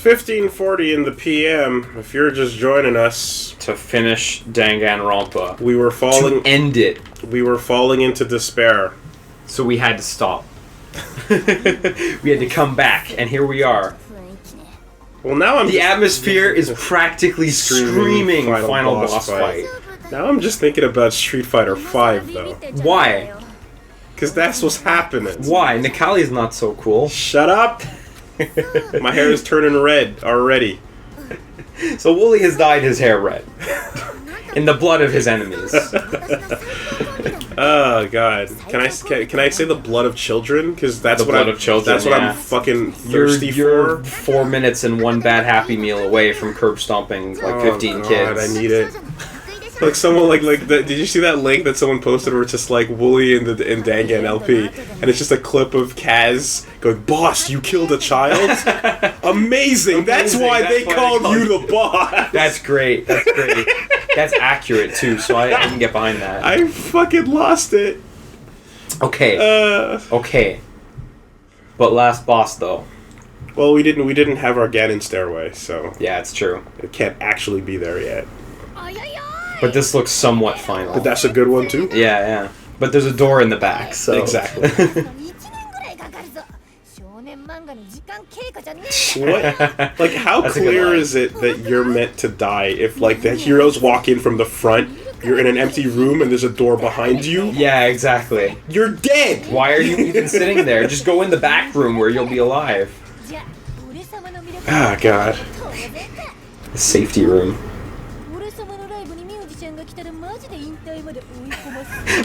15:40 in the PM. If you're just joining us to finish Danganronpa. We were falling to end it. We were falling into despair. So we had to stop. We had to come back, and here we are. Well, now the atmosphere is practically screaming final boss fight. Now I'm just thinking about Street Fighter V, though. Why? Because that's what's happening. Why? Nikali's not so cool. Shut up! My hair is turning red already. So Wooly has dyed his hair red. In the blood of his enemies. Oh God! Can I say the blood of children? Because that's the blood of children. That's what I'm fucking thirsty you're 4 minutes and one bad Happy Meal away from curb stomping like 15 kids. I need it. Like someone did you see that link that someone posted where it's just like Wooly and Dangan LP, and it's just a clip of Kaz going, "Boss, you killed a child? Amazing! That's why they called you the boss." That's great. That's great. That's accurate too. So I can get behind that. I fucking lost it. Okay. Okay. But last boss though. Well, we didn't have our Ganon stairway, so yeah, it's true. It can't actually be there yet. But this looks somewhat final. But that's a good one too? Yeah. But there's a door in the back, so... Exactly. What? Like, how clear is it that you're meant to die if, like, the heroes walk in from the front, you're in an empty room, and there's a door behind you? Yeah, exactly. You're dead! Why are you even sitting there? Just go in the back room where you'll be alive. Ah, God. The safety room.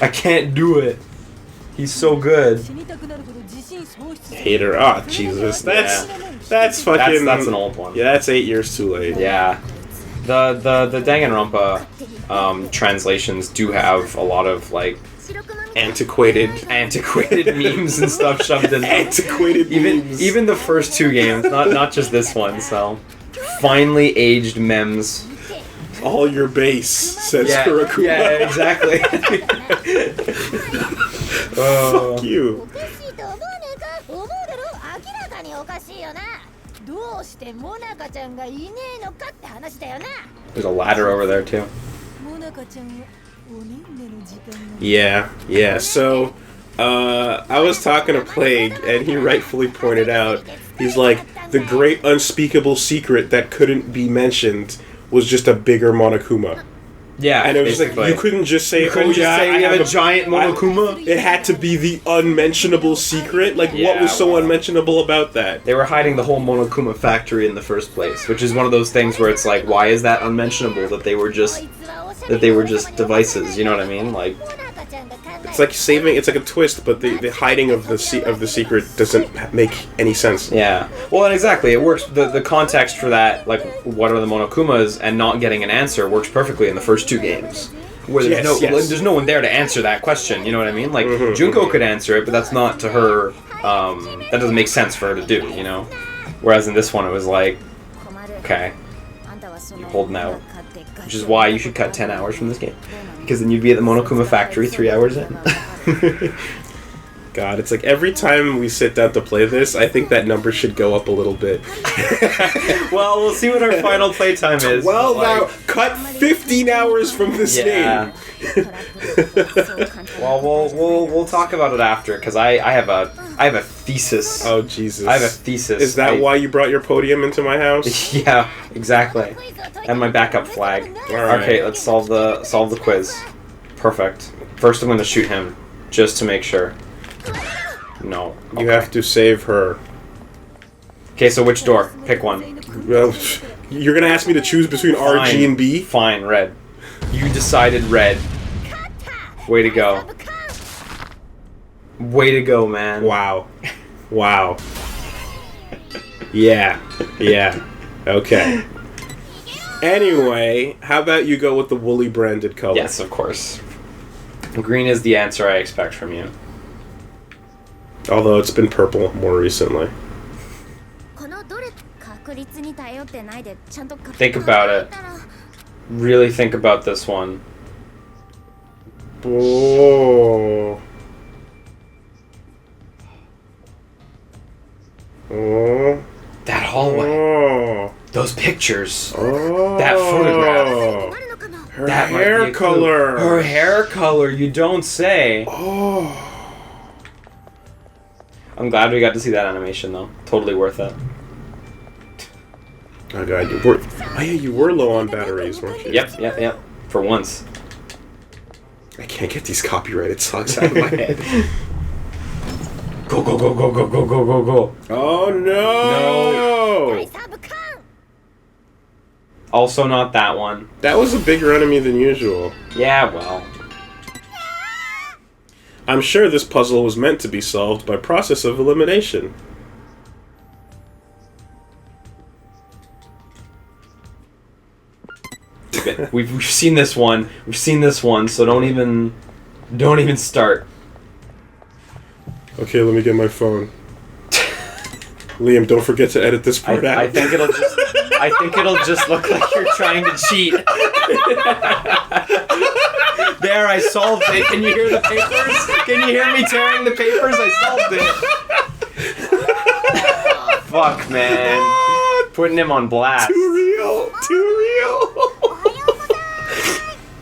I can't do it. He's so good. Hater. Ah, Jesus. That's fucking... That's an old one. Yeah, that's 8 years too late. Yeah. The Danganronpa translations do have a lot of, like... Antiquated memes and stuff shoved in. Antiquated memes. Even the first two games, not just this one, so... Finely aged memes. All your base, says Kurakuma. Yeah, exactly. Fuck you. There's a ladder over there, too. Yeah. So, I was talking to Plague, and he rightfully pointed out, he's like, the great unspeakable secret that couldn't be mentioned was just a bigger Monokuma. Yeah, and it was just like, you couldn't just say, I have a giant Monokuma? It had to be the unmentionable secret? Like, what was so unmentionable about that? They were hiding the whole Monokuma factory in the first place, which is one of those things where it's like, why is that unmentionable that they were just devices, you know what I mean? Like... It's like it's like a twist, but the hiding of the secret doesn't make any sense. Yeah. Well, and exactly, it works. The context for that, like, what are the Monokumas, and not getting an answer works perfectly in the first two games. Where there's no one there to answer that question, you know what I mean? Like, Junko could answer it, but that's not to her, that doesn't make sense for her to do, you know? Whereas in this one, it was like, okay, you're holding out. Which is why you should cut 10 hours from this game. Because then you'd be at the Monokuma factory 3 hours in. God, it's like every time we sit down to play this, I think that number should go up a little bit. Well, we'll see what our final playtime is. Well, now, cut 15 hours from this game. Well, we'll talk about it after, because I have a thesis. Oh, Jesus. I have a thesis. Is that why you brought your podium into my house? Yeah, exactly. And my backup flag. All right. Okay, let's solve the quiz. Perfect. First I'm going to shoot him, just to make sure. No. You have to save her. Okay, so which door? Pick one. Well, you're going to ask me to choose between R, G, and B? Fine, red. You decided red. Way to go. Way to go, man. Wow. Yeah. Okay. Anyway, how about you go with the Wooly branded color? Yes, of course. Green is the answer I expect from you. Although it's been purple more recently. Think about it. Really think about this one. Oh. That hallway. Oh. Those pictures. Oh. That photograph. Her hair color. Her hair color, you don't say. Oh. I'm glad we got to see that animation, though. Totally worth it. Oh, God. You were low on batteries, weren't you? Yep. For once. I can't get these copyrighted songs out of my head. Go. Oh, no! Also not that one. That was a bigger enemy than usual. Yeah, well. I'm sure this puzzle was meant to be solved by process of elimination. We've seen this one. So don't even start. Okay, let me get my phone. Liam, don't forget to edit this part out. I think it'll just look like you're trying to cheat. There, I solved it. Can you hear the papers? Can you hear me tearing the papers? I solved it. Fuck, man. Putting him on blast. Too real.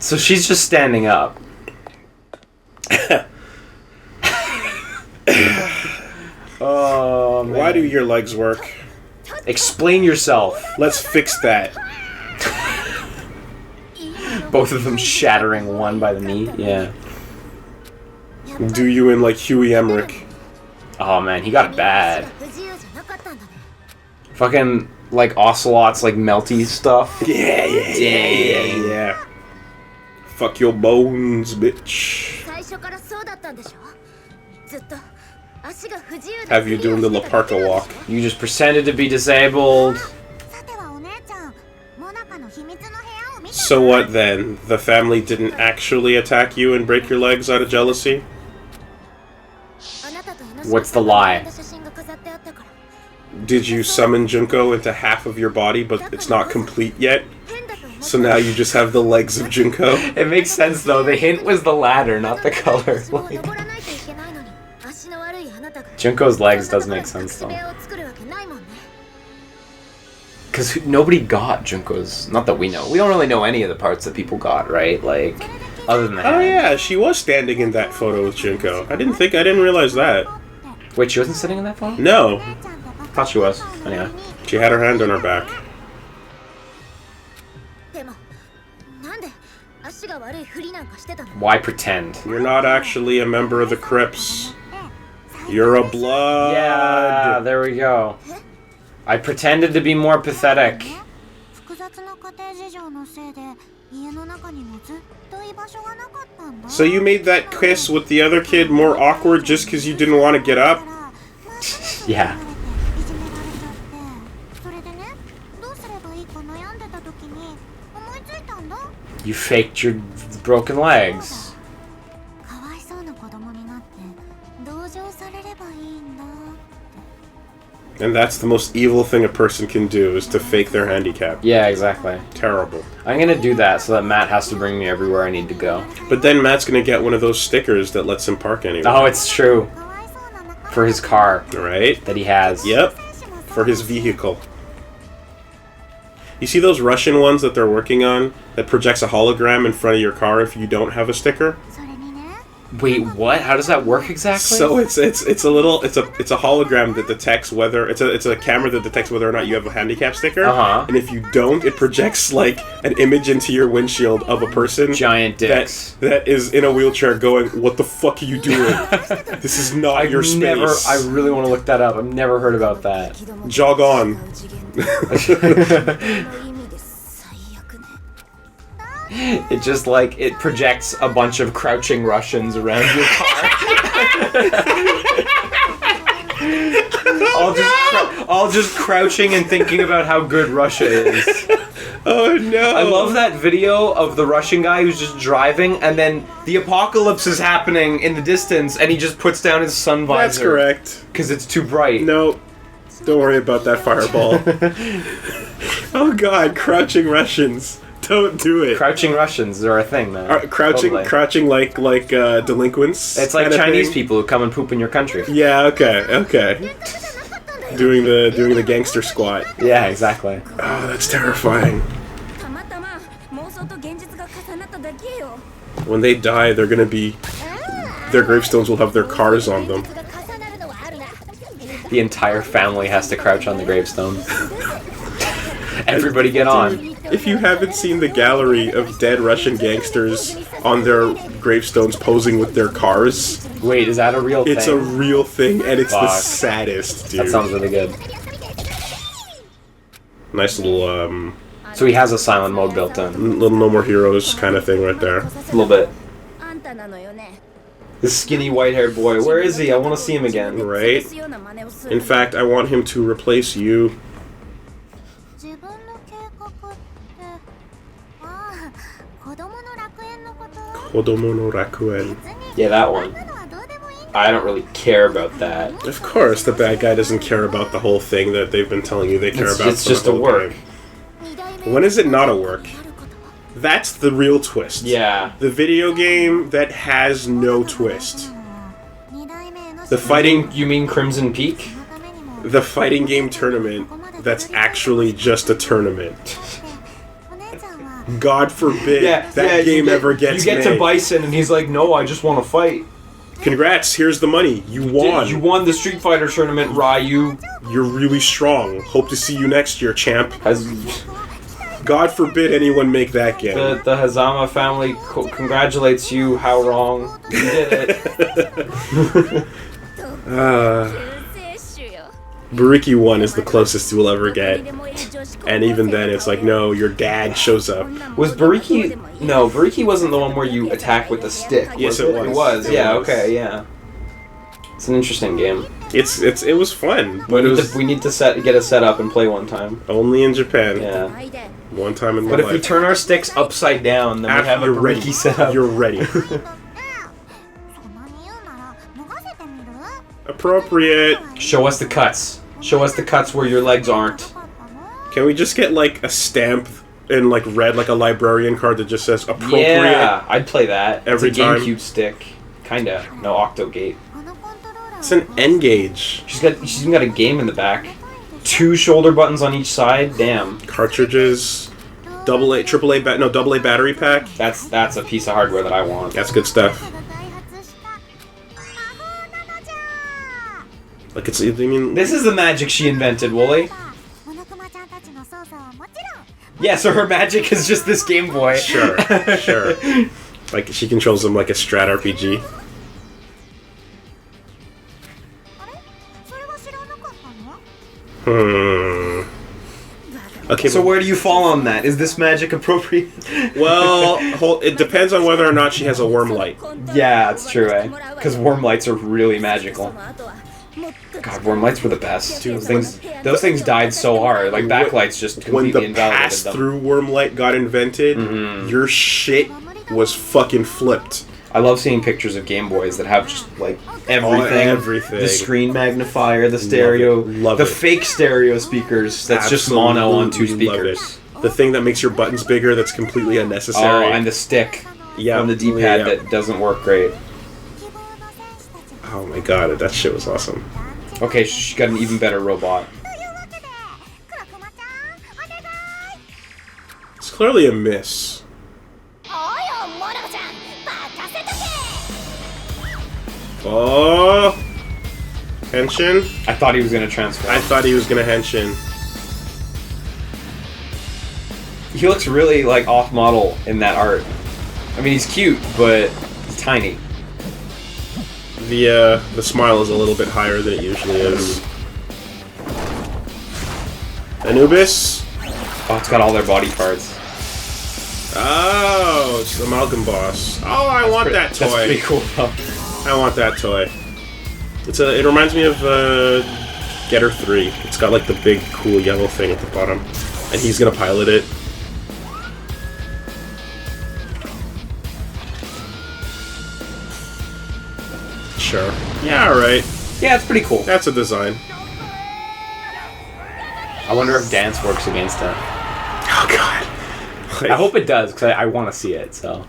So she's just standing up. Oh, man. Why do your legs work? Explain yourself. Let's fix that. Both of them shattering, one by the knee. Yeah. Do you in like Huey Emmerich? Oh man, he got it bad. Fucking like ocelots, like melty stuff. Yeah. Fuck your bones, bitch. Have you doing the Laparka walk? You just pretended to be disabled. So what then? The family didn't actually attack you and break your legs out of jealousy? What's the lie? Did you summon Junko into half of your body, but it's not complete yet? So now you just have the legs of Junko? It makes sense though. The hint was the ladder, not the color. Junko's legs does make sense though. Because nobody got Junko's. Not that we know. We don't really know any of the parts that people got, right? Like, other than that. Oh yeah, she was standing in that photo with Junko. I didn't realize that. Wait, she wasn't sitting in that photo? No. Thought she was. Anyway. She had her hand on her back. Why pretend? You're not actually a member of the Crips. You're a blood. Yeah, there we go. I pretended to be more pathetic. So you made that kiss with the other kid more awkward just because you didn't want to get up? Yeah. You faked your broken legs. And that's the most evil thing a person can do, is to fake their handicap. Yeah, exactly. Terrible. I'm gonna do that so that Matt has to bring me everywhere I need to go. But then Matt's gonna get one of those stickers that lets him park anywhere. Oh, it's true. For his car. Right? That he has. Yep. For his vehicle. You see those Russian ones that they're working on that projects a hologram in front of your car if you don't have a sticker? Wait, what? How does that work exactly? So it's a hologram that detects whether it's a camera that detects whether or not you have a handicap sticker. And if you don't, it projects like an image into your windshield of a person giant dicks that is in a wheelchair going, "What the fuck are you doing? This is not your space." I really want to look that up. I've never heard about that. Jog on. It just it projects a bunch of crouching Russians around your car. all just crouching and thinking about how good Russia is. Oh no. I love that video of the Russian guy who's just driving and then the apocalypse is happening in the distance and he just puts down his sun visor. That's correct. Because it's too bright. No. Don't worry about that fireball. Oh god, crouching Russians. Don't do it. Crouching Russians are a thing, man. Crouching like delinquents. It's like Chinese people who come and poop in your country. Yeah, okay. doing the gangster squat. Yeah, exactly. Oh, that's terrifying. When they die, they're gonna be... Their gravestones will have their cars on them. The entire family has to crouch on the gravestone. Everybody get on. If you haven't seen the gallery of dead Russian gangsters on their gravestones posing with their cars... Wait, is that a real thing? It's a real thing, and it's the saddest, dude. That sounds really good. Nice little, So he has a silent mode built in. Little No More Heroes kind of thing right there. A little bit. This skinny white-haired boy, where is he? I want to see him again. Right? In fact, I want him to replace you. Kodomo no Rakuen. Yeah, that one. I don't really care about that. Of course, the bad guy doesn't care about the whole thing that they've been telling you they care about. It's just a work. When is it not a work? That's the real twist. Yeah. The video game that has no twist. The fighting... You mean Crimson Peak? The fighting game tournament that's actually just a tournament. God forbid that game ever gets made. You get to Bison and he's like, no, I just want to fight. Congrats, here's the money. You won. You won the Street Fighter tournament, Ryu. You're really strong. Hope to see you next year, champ. God forbid anyone make that game. The Hazama family congratulates you. How wrong. You did it. Bariki 1 is the closest you will ever get. And even then, it's like, no, your dad shows up. Was Bariki... No, Bariki wasn't the one where you attack with a stick. Yes, it was. It was, yeah, okay, yeah. It's an interesting game. It was fun. But we need to get a set up and play one time. Only in Japan. Yeah. One time in my life. life. But if we turn our sticks upside down, then we have a Bariki set up. You're ready. Appropriate. Show us the cuts. Show us the cuts where your legs aren't. Can we just get like a stamp in like red, like a librarian card that just says appropriate? Yeah, I'd play that. Every it's a GameCube stick. Kinda. No, Octogate. It's an N-Gauge. She's even got a game in the back. 2 shoulder buttons on each side. Damn. Cartridges. AA battery pack. That's a piece of hardware that I want. That's good stuff. Like I mean, this is the magic she invented, Wooly. Yeah, so her magic is just this Game Boy. Sure. Like she controls them like a strat RPG. Okay. So where do you fall on that? Is this magic appropriate? Well, it depends on whether or not she has a worm light. Yeah, that's true, eh? Because worm lights are really magical. God, worm lights were the best. Dude, those things died so hard. Like backlights just completely invalidated them. When the pass-through worm light got invented, your shit was fucking flipped. I love seeing pictures of Game Boys that have just like everything. The screen magnifier, the stereo, the fake stereo speakers. That's just mono on 2 speakers. The thing that makes your buttons bigger. That's completely unnecessary. Oh, and the stick on the D-pad that doesn't work great. Oh my god, that shit was awesome. Okay, she got an even better robot. It's clearly a miss. Oh! Henshin? I thought he was going to transform. I thought he was going to henshin. He looks really, like, off-model in that art. I mean, he's cute, but he's tiny. The smile is a little bit higher than it usually is. Anubis? Oh, it's got all their body parts. Oh, it's the Amalgam Boss. Oh, I want that toy. That's pretty cool. I want that toy. It reminds me of Getter 3. It's got like the big cool yellow thing at the bottom. And he's gonna pilot it. Sure. Yeah, alright. Yeah, it's pretty cool. That's a design. I wonder if dance works against it. Oh god. I hope it does, because I want to see it, so.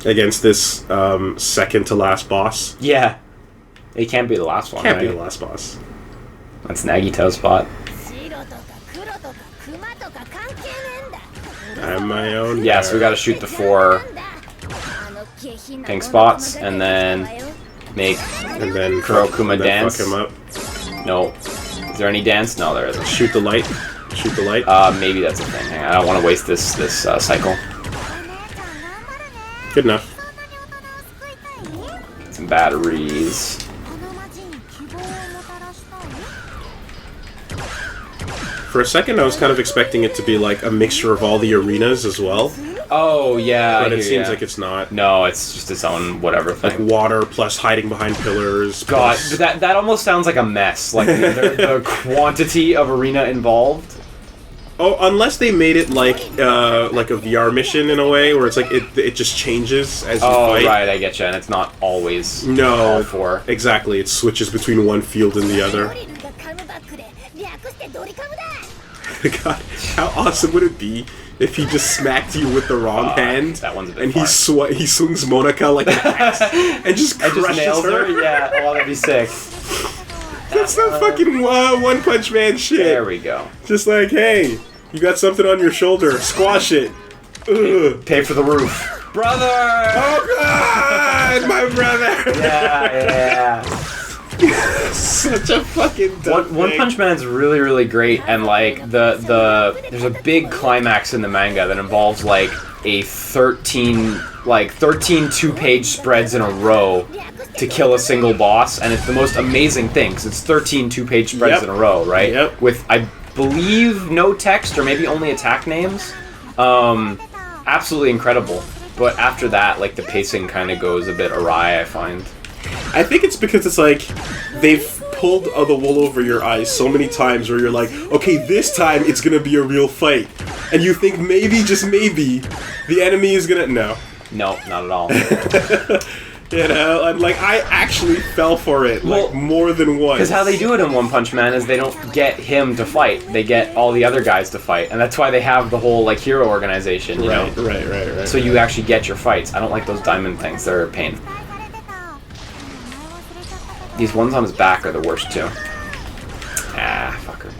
Against this second to last boss? Yeah. It can't be the last one, Can't be the last boss. That's Nagito's spot. I'm my own. Yeah, so we gotta shoot the 4 pink spots and then make Kurokuma dance. Fuck him up. No. Is there any dance? No, there isn't. Shoot the light. Shoot the light. Maybe that's a thing. I don't want to waste this cycle. Good enough. Some batteries. For a second, I was kind of expecting it to be like a mixture of all the arenas as well. Oh, yeah. But it seems like it's not. No, it's just its own whatever thing. Like water plus hiding behind pillars. God, plus... that almost sounds like a mess. Like the quantity of arena involved. Oh, unless they made it like a VR mission in a way, where it's like it just changes as you fight. Oh, right, I get you, and it's not always all 4. Exactly, it switches between one field and the other. God, how awesome would it be if he just smacked you with the wrong hand? That one's a bit and far. he swings Monica like an axe and just crushes nails her? Yeah, oh, that'd be sick. That's the fucking One Punch Man shit. There we go. Just like, hey, you got something on your shoulder, squash it. Ugh. Pay for the roof. Brother! Oh God, my brother! Yeah. Such a fucking dumb One Punch Man's really, really great, and like there's a big climax in the manga that involves like a 13 2-page spreads in a row to kill a single boss, and it's the most amazing thing because it's 13 2-page spreads in a row, right? Yep. With I believe no text or maybe only attack names. Absolutely incredible. But after that, like the pacing kind of goes a bit awry, I find. I think it's because it's like they've pulled the wool over your eyes so many times where you're like, okay, this time it's gonna be a real fight, and you think maybe, just maybe, the enemy is gonna no, not at all. You know, and like I actually fell for it like more than once. Because how they do it in One Punch Man is they don't get him to fight; they get all the other guys to fight, and that's why they have the whole like hero organization. You know? Right. So you actually get your fights. I don't like those diamond things; they're a pain. These ones on his back are the worst too. Ah, fucker.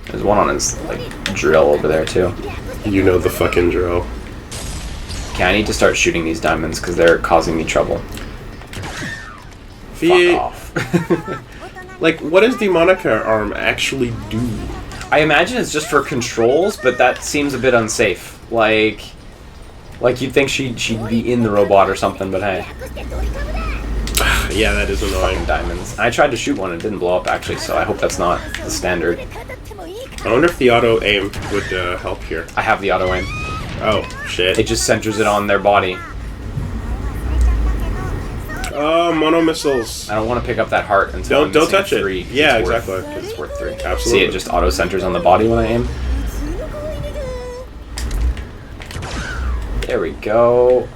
There's one on his like drill over there too. You know the fucking drill. Okay, I need to start shooting these diamonds because they're causing me trouble. Fuck off. Like, what does the Monica arm actually do? I imagine it's just for controls, but that seems a bit unsafe. Like you'd think she'd be in the robot or something, but hey. Yeah, that is annoying. Fucking diamonds. I tried to shoot one and it didn't blow up actually, so I hope that's not the standard. I wonder if the auto aim would help here. I have the auto aim. Oh, shit. It just centers it on their body. Oh, mono missiles. I don't want to pick up that heart until don't touch 3. it. Yeah, it's exactly. It's worth 3. Absolutely. See, it just auto centers on the body when I aim. There we go.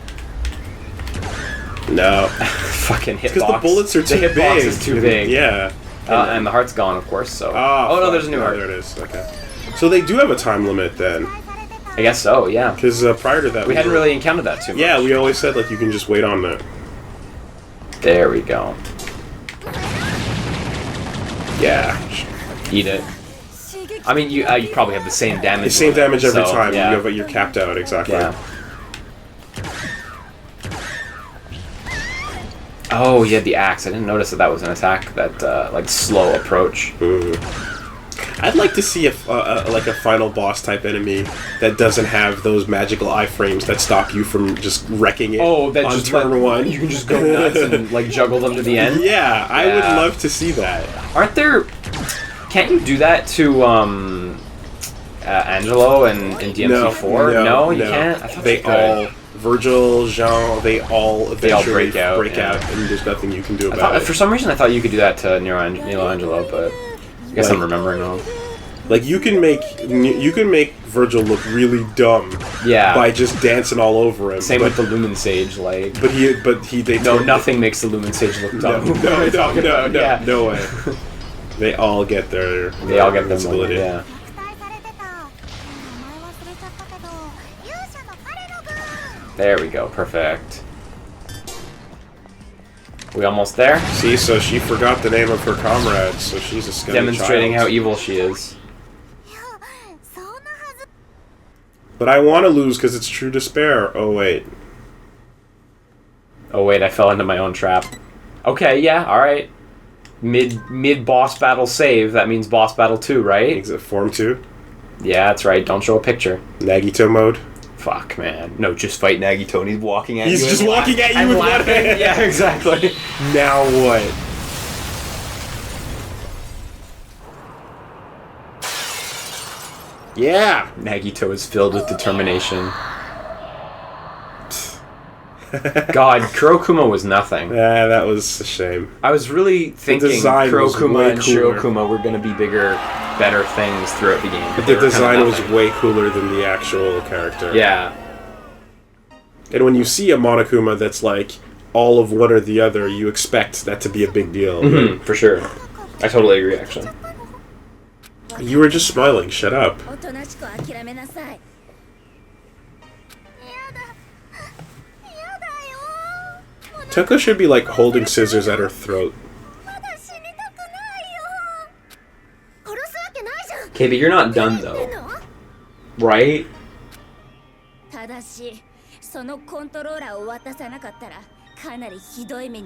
No. Fucking hitbox. Because the bullets are too big. The hitbox is too big. Yeah. And the heart's gone, of course. So. Oh no, there's a new heart. There it is. Okay. So they do have a time limit then. I guess so. Yeah. Because prior to that, we hadn't really encountered that too much. Yeah, we always said like you can just wait on that. There we go. Yeah. Eat it. I mean, you probably have the same damage. The same damage every time. Yeah. You're capped out exactly. Yeah. Oh, you had the axe. I didn't notice that was an attack. That like slow approach. I'd like to see like a final boss type enemy that doesn't have those magical iframes that stop you from just wrecking it. Oh, that on just turn 1. You can just go nuts and like juggle them to the end. Yeah, I would love to see that. Aren't there? Can't you do that to Angelo and in DMC4? No, you can't. I thought they all. Virgil, Jean, they all eventually break out, and there's nothing you can do about it. For some reason, I thought you could do that to Nero Angelo, but I guess I'm remembering wrong. Like you can make Virgil look really dumb, by just dancing all over him. Same with the Lumen Sage, like. Nothing makes the Lumen Sage look dumb. No way. They all get their invincibility. Yeah. There we go, perfect. We almost there? See, so she forgot the name of her comrades, so she's a scummy Demonstrating child. how evil she is. But I want to lose because it's true despair. Oh, wait. Oh wait, I fell into my own trap. Okay, yeah, alright. Mid boss battle save, that means boss battle 2, right? Is it Form 2? Yeah, that's right, don't show a picture. Nagito mode? Fuck, man. No, just fight Nagito and he's walking at you. He's just walking at you with one hand. Yeah, exactly. Now what? Yeah! Nagito is filled with determination. God, Kurokuma was nothing. Yeah, that was a shame. I was really thinking design was Kurokuma way and cooler. Shirokuma were going to be bigger, better things throughout the game. But They the were kinda design was nothing. way cooler than the actual character. Yeah. And when you see a Monokuma that's like all of one or the other, you expect that to be a big deal. Mm-hmm, for sure. I totally agree, actually. You were just smiling. Shut up. Toko should be like holding scissors at her throat. Okay, but you're not done, though. Right?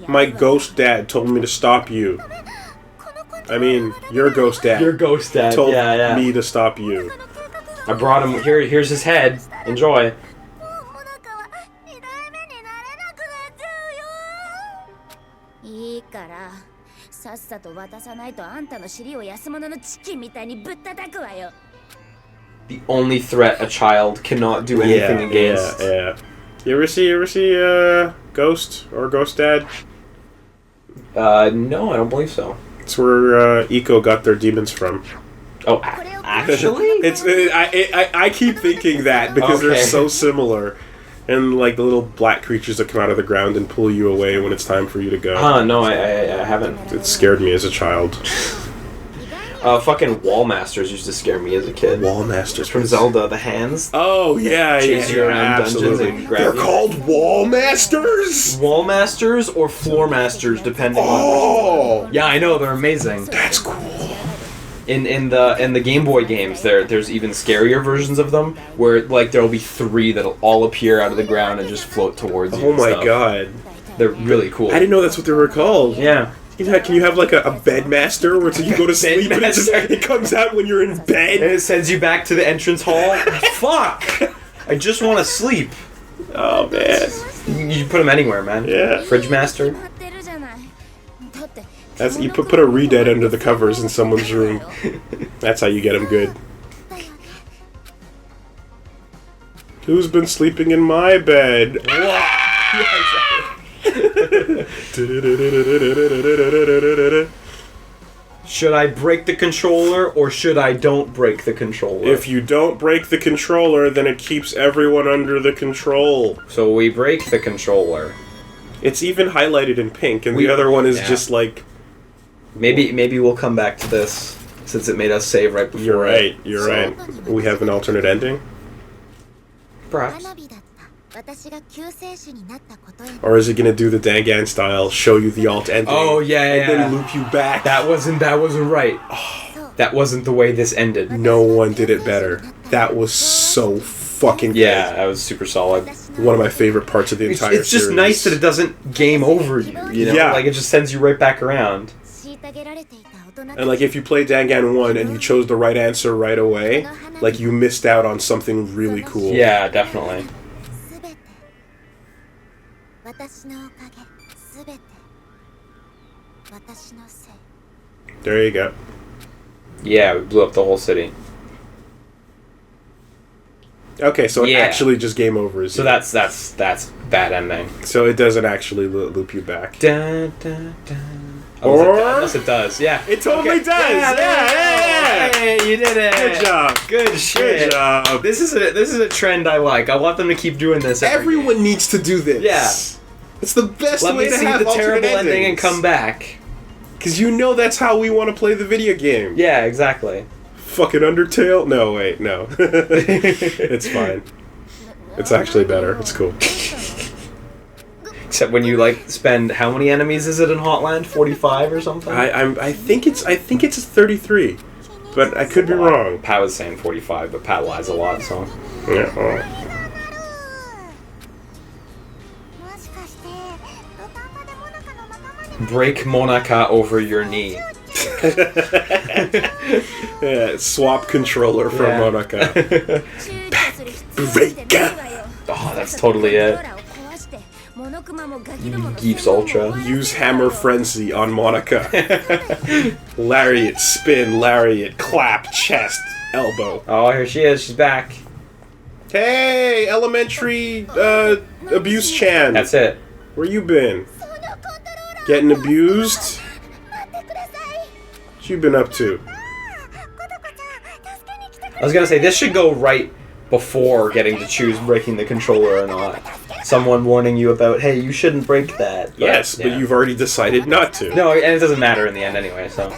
My ghost dad told me to stop you. I mean, your ghost dad. Your ghost dad. told Yeah. me to stop you. I brought him. Here's his head. Enjoy. The only threat a child cannot do anything against. Yeah. You ever see Ghost or Ghost Dad? No, I don't believe so. It's where Eco got their demons from. Oh, actually? I keep thinking that because Okay. they're so similar, and like the little black creatures that come out of the ground and pull you away when it's time for you to go. No, I haven't. It scared me as a child. Fucking Wall Masters used to scare me as a kid. Wall Masters From Zelda, the hands. Oh yeah, Chase you around dungeons absolutely. and grab They're you. called Wall Masters. Wall Masters or Floor Masters, depending on Oh, which. Yeah, I know, they're amazing. that's cool. In the Game Boy games, there's even scarier versions of them where like there'll be 3 that'll all appear out of the ground and just float towards you. Oh and my stuff. god, They're really cool. I didn't know that's what they were called. Yeah. Can you have like a bed master where you go to sleep and it comes out when you're in And bed? it sends you back to the entrance hall. Fuck! I just want to sleep. Oh man, You put them anywhere, man. Yeah. Fridge Master. that's you put a Redead under the covers in someone's room. That's how you get them good. Who's been sleeping in my bed? Should I break the controller or should I don't break the controller? If you don't break the controller, then it keeps everyone under the control. So we break the controller. It's even highlighted in pink, and We- the other one is yeah. just like... Maybe we'll come back to this since it made us save right before. You're right, So, right. We have an alternate ending? Perhaps. Or is it going to do the Dangan style, show you the alt ending, Oh yeah, and yeah. then loop you back? That wasn't right. That wasn't the way this ended. No one did it better. That was so fucking good. Yeah, that was super solid. One of my favorite parts of the entire It's just series. nice that it doesn't game over you, you know? Yeah. Like, it just sends you right back around. And like if you play Dangan 1 and you chose the right answer right away, like you missed out on something really cool. Yeah, definitely. There you go. Yeah, we blew up the whole city. Okay, so it Yeah. actually just game overs. So you. that's bad ending. So it doesn't actually loop you back. Dun, dun, dun. Or- Unless it does, yeah. It totally does! Yeah. Hey, you did it! Good job. Good shit! Good job. This is a trend I like. I want them to keep doing this. Everyone needs to do this. Yeah. It's the best Let way me to see have the alternate terrible ending and endings. come back. Because you know that's how we want to play the video game. Yeah, exactly. Fucking Undertale? No, wait, no. It's fine. It's actually better. It's cool. Except when you like spend how many enemies is it in Hotland? 45 or something? I think it's 33, but I could be wrong. Pat was saying 45, but Pat lies a lot, so Yeah. break Monaka over your knee. Yeah, swap controller for Monaka. Breaker. Oh, that's totally it. Geefs Ultra. Use Hammer Frenzy on Monica. Lariat, spin, lariat, clap, chest, elbow. Oh, here she is. She's back. Hey, elementary abuse Chan. That's it. Where you been? Getting abused? What you been up to? I was gonna say, this should go right before getting to choose breaking the controller or not. Someone warning you about, hey, you shouldn't break that. But, yes, but you've already decided not to. No, and it doesn't matter in the end anyway, so.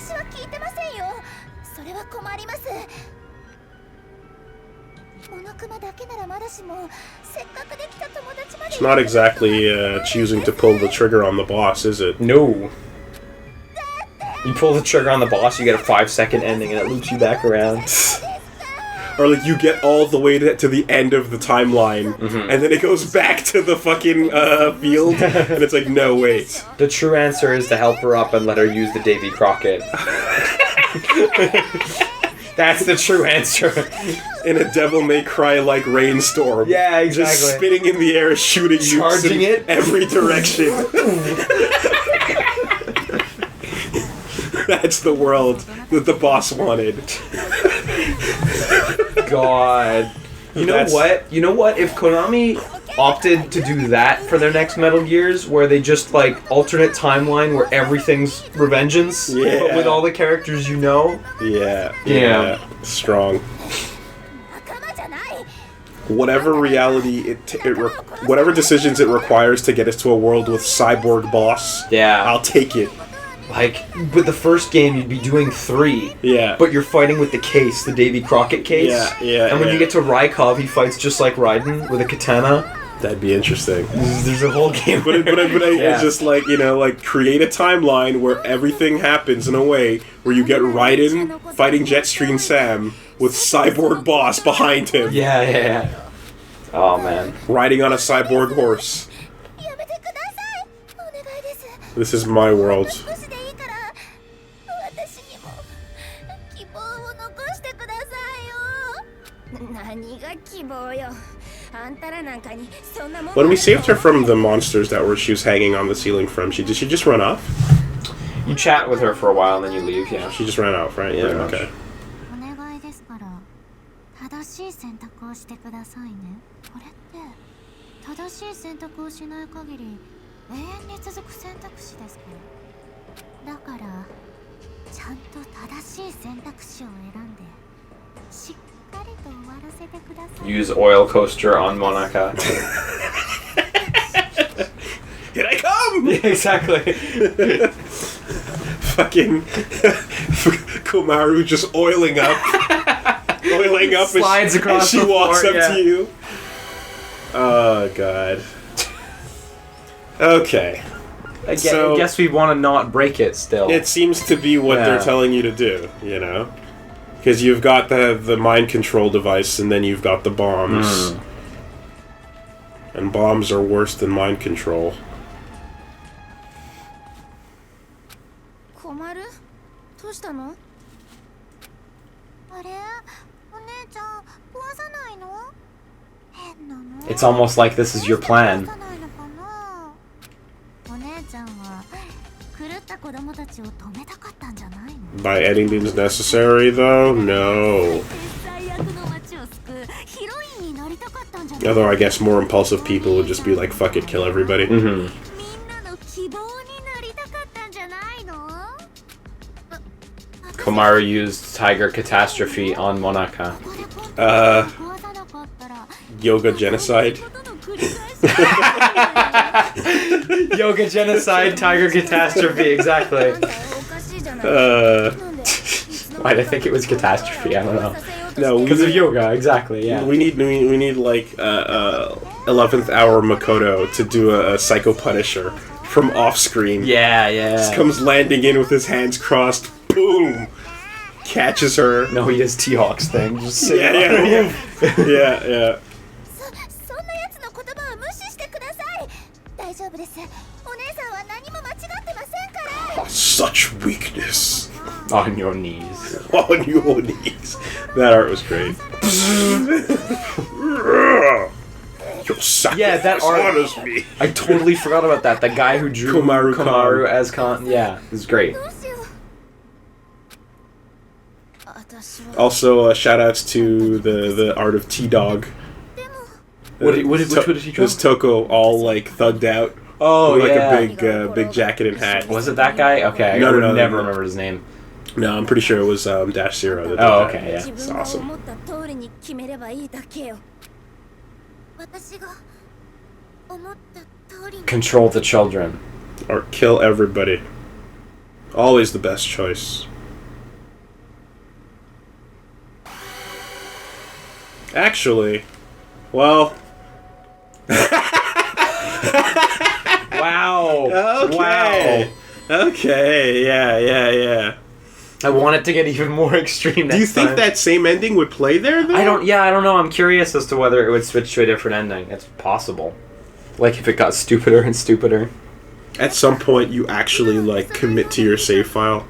It's not exactly choosing to pull the trigger on the boss, is it? No. You pull the trigger on the boss, you get a 5-second ending, and it loops you back around. Or like you get all the way to the end of the timeline, and then it goes back to the fucking field, and it's like, no, wait. The true answer is to help her up and let her use the Davy Crockett. That's the true answer. In a Devil May Cry like rainstorm. Yeah, exactly. Just spinning in the air, shooting you charging it every direction. That's the world that the boss wanted. God. You know what? You know what? If Konami opted to do that for their next Metal Gears, where they just like alternate timeline where everything's Revengeance, but with all the characters you know. Yeah. Strong. Whatever reality whatever decisions it requires to get us to a world with cyborg boss. Yeah. I'll take it. Like, with the first game, you'd be doing 3. Yeah. But you're fighting with the case, the Davy Crockett case. Yeah. And when you get to Rykov, he fights just like Raiden with a katana. That'd be interesting. There's a whole game. But it's just like, you know, like create a timeline where everything happens in a way where you get Raiden fighting Jetstream Sam with cyborg boss behind him. Yeah. Oh, man. Riding on a cyborg horse. This is my world. When we saved her from the monsters that she was hanging on the ceiling from, did she just run off? You chat with her for a while and then you leave, yeah. She just ran off, right? Yeah, okay. Use oil coaster on Monaka. Here I come! Yeah, exactly. Fucking Komaru just oiling up. Slides across as she the walks floor, up to you. Oh, God. Okay. I guess we want to not break it still. It seems to be what they're telling you to do, you know? Because you've got the mind control device, and then you've got the bombs. And bombs are worse than mind control. It's almost like this is your plan. By any means necessary, though? No. Although I guess more impulsive people would just be like, fuck it, kill everybody. Komaru used Tiger Catastrophe on Monaka. Yoga genocide. Yoga genocide, Tiger Catastrophe, exactly. Why did I think it was Catastrophe? I don't know. No, Because of yoga, exactly, yeah. We need like 11th hour Makoto to do a Psycho Punisher from off screen. Yeah. Just comes landing in with his hands crossed. Boom! Catches her. No, he does T-Hawk's thing. Just sit Yeah. Oh, such weakness. On your knees. On your knees. That art was great. Your sacrifice that art honors me. I totally forgot about that. The guy who drew Komaru as Khan. Yeah, it was great. Also, shout outs to the art of T-Dog. Which did he draw? This Toko all like thugged out. Oh, with, like yeah. a big jacket and hat. Was it that guy? Okay, No, I no, never remembered his name. No, I'm pretty sure it was Dash Zero that did Oh, that. okay, yeah. It's awesome. Control the children. Or kill everybody. Always the best choice. Actually, well... Wow. Okay. Wow. Okay, yeah. I want it to get even more extreme next Do you think time. that same ending would play there, though? I don't know. I'm curious as to whether it would switch to a different ending. It's possible. Like, if it got stupider and stupider. At some point, you actually, like, commit to your save file.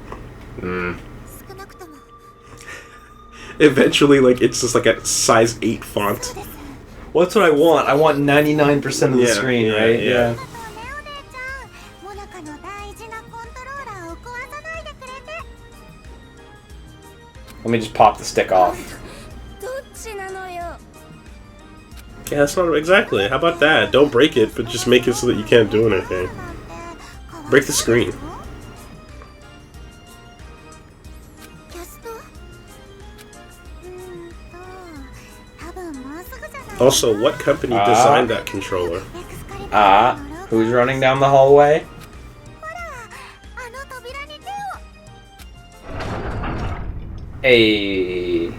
Eventually, like, it's just like a size 8 font. Well, that's what I want. I want 99% of the screen, right? Yeah. Let me just pop the stick off. Yeah, that's not exactly. How about that? Don't break it, but just make it so that you can't do anything. Break the screen. Also, what company designed that controller? Who's running down the hallway? Hey.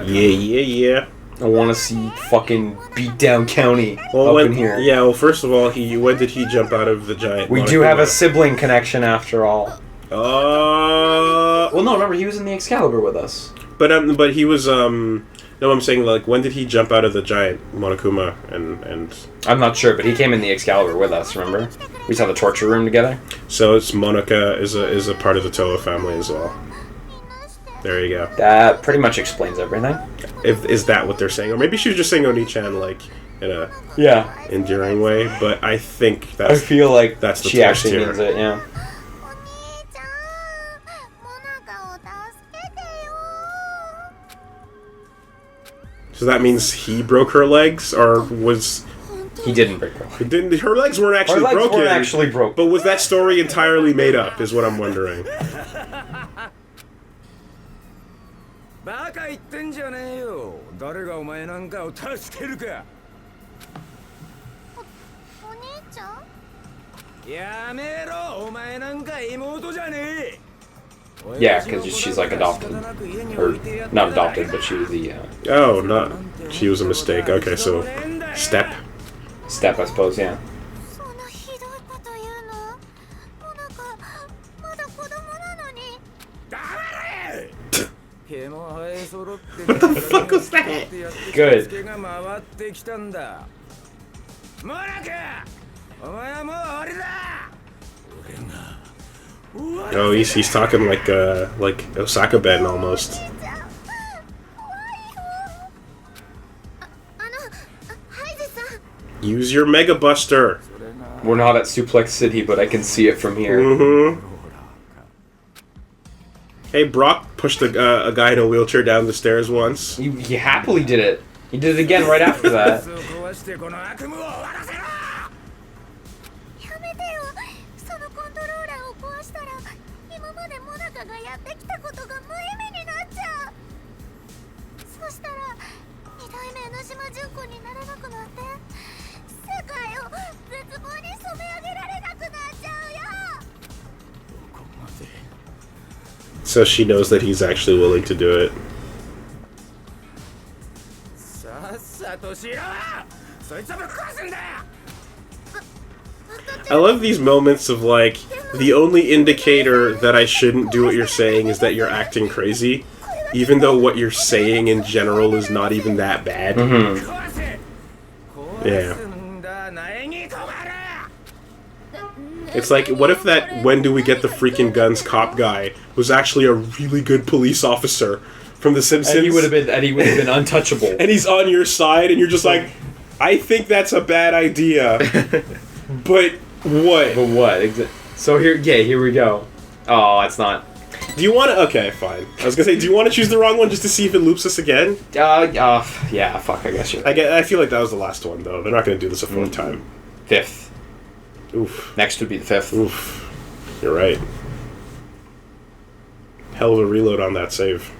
Yeah. I want to see fucking Beatdown County in here. Yeah, well, first of all, when did he jump out of the giant? We do have a sibling connection after all. Well, no, remember, he was in the Excalibur with us. But he was, no, I'm saying, like, when did he jump out of the giant Monokuma and... I'm not sure, but he came in the Excalibur with us, remember? We saw the torture room together. So it's Monica is a part of the Toa family as well. There you go. That pretty much explains everything. Is that what they're saying? Or maybe she was just saying Oni-chan, like, in a endearing way, but I think that's... I feel like that's the she actually here. means it, yeah. So that means he broke her legs, or was... He didn't break her legs. Her legs weren't actually broken. Her legs weren't actually broken. But was that story entirely made up, is what I'm wondering. Yeah, because she's like adopted. Or, not adopted, but she was the... Oh, not... She was a mistake. Okay, so... Step, I suppose, yeah. What the fuck was that? Good. Oh, he's talking like Osaka Ben almost. Use your Mega Buster. We're not at Suplex City, but I can see it from here. Mm-hmm. Hey, Brock pushed a guy in a wheelchair down the stairs once. He happily did it. He did it again right after that. So she knows that he's actually willing to do it. I love these moments of, like, the only indicator that I shouldn't do what you're saying is that you're acting crazy, even though what you're saying in general is not even that bad. Yeah. It's like, what if that when do we get the freaking guns cop guy was actually a really good police officer from The Simpsons? And he would have been untouchable. And he's on your side, and you're just like, I think that's a bad idea. But what? But what? So here we go. Oh, it's not. Do you want to? Okay, fine. I was gonna say, do you want to choose the wrong one just to see if it loops us again? Yeah. Fuck. I guess you're right. I feel like that was the last one, though. They're not gonna do this a fourth time. 5th. Oof. Next would be the 5th. Oof. You're right. Hell of a reload on that save.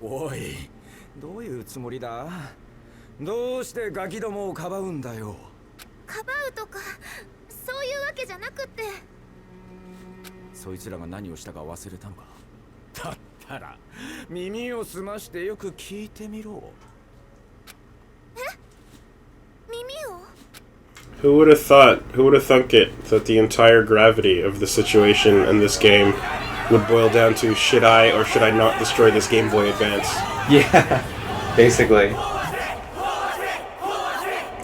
Oi, どういうつもりだ? どうしてガキどもをかばうんだよ。かばうとかそういうわけじゃなくて。そいつらが何をしたか忘れたのか。だったら耳を澄ましてよく聞いてみろ。え？耳を？Who would have thunk it that the entire gravity of the situation in this game would boil down to should I or should I not destroy this Game Boy Advance? Yeah, basically.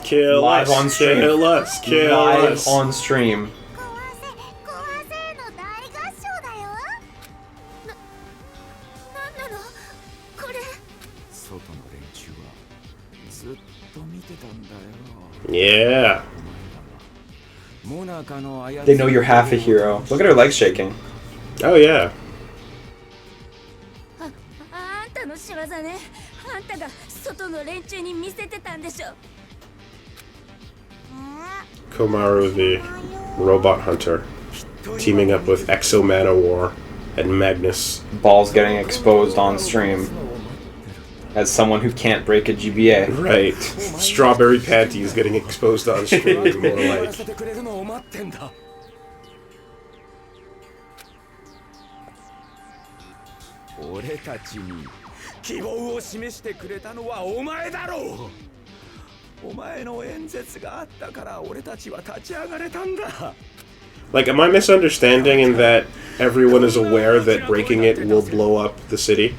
Kill Live us, on stream. Kill us, kill Live us. on stream. なんなのこれ。外の連中はずっと見てたんだよ。 Yeah. They know you're half a hero. Look at her legs shaking. Oh yeah. あんたの仕業ね。あんたが外の連中に見せてたんでしょ。Komaru the robot hunter teaming up with Exo Manowar and Magnus. Balls getting exposed on stream. As someone who can't break a GBA. Right. Strawberry panties getting exposed on stream, more like. Like, am I misunderstanding in that everyone is aware that breaking it will blow up the city?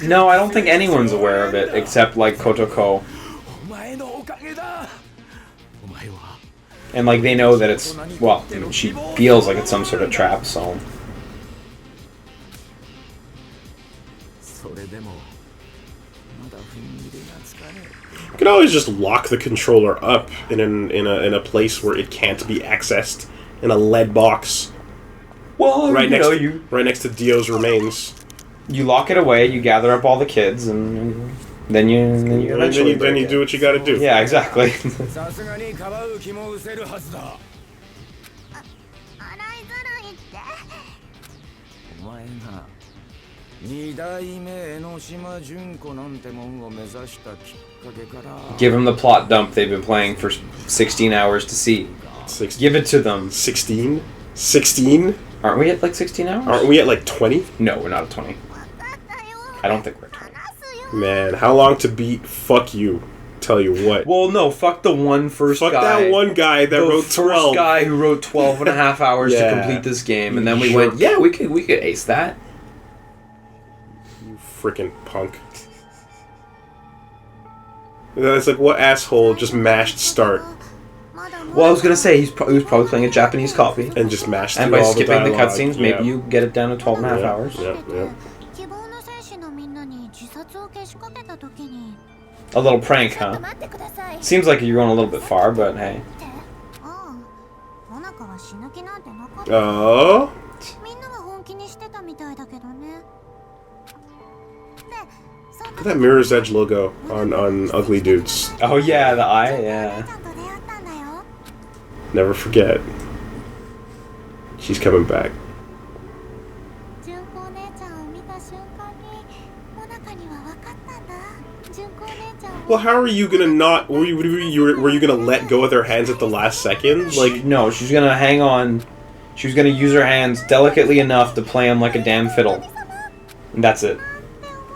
No, I don't think anyone's aware of it, except, like, Kotoko. And, like, they know that it's, well, she feels like it's some sort of trap, so... You could always just lock the controller up in a place where it can't be accessed, in a lead box. Well, right next to Dio's remains. You lock it away, you gather up all the kids, and then you do what you gotta do. Yeah, exactly. Give them the plot dump they've been playing for 16 hours to see. Give it to them. 16? 16? Aren't we at like 16 hours? Aren't we at like 20? No, we're not at 20. I don't think we're at 20. Man, how long to beat? Fuck you. Tell you what. Well, no, fuck the first guy. Fuck that one guy that wrote 12. The first guy who wrote 12 and a half hours to complete this game, and then we went, yeah, we could ace that. You freaking punk. It's like, what asshole just mashed start? Well, I was gonna say, he was probably playing a Japanese copy. And just mashed through and by all skipping the dialogue. cutscenes, maybe you get it down to 12 and a half hours. Yep. A little prank, huh? Seems like you're going a little bit far, but hey. Oh? Look at that Mirror's Edge logo on Ugly Dudes. Oh yeah, the eye, yeah. Never forget. She's coming back. Well, how are you gonna not? Were you gonna let go of their hands at the last second? Like, no, she's gonna hang on. She was gonna use her hands delicately enough to play them like a damn fiddle. And that's it.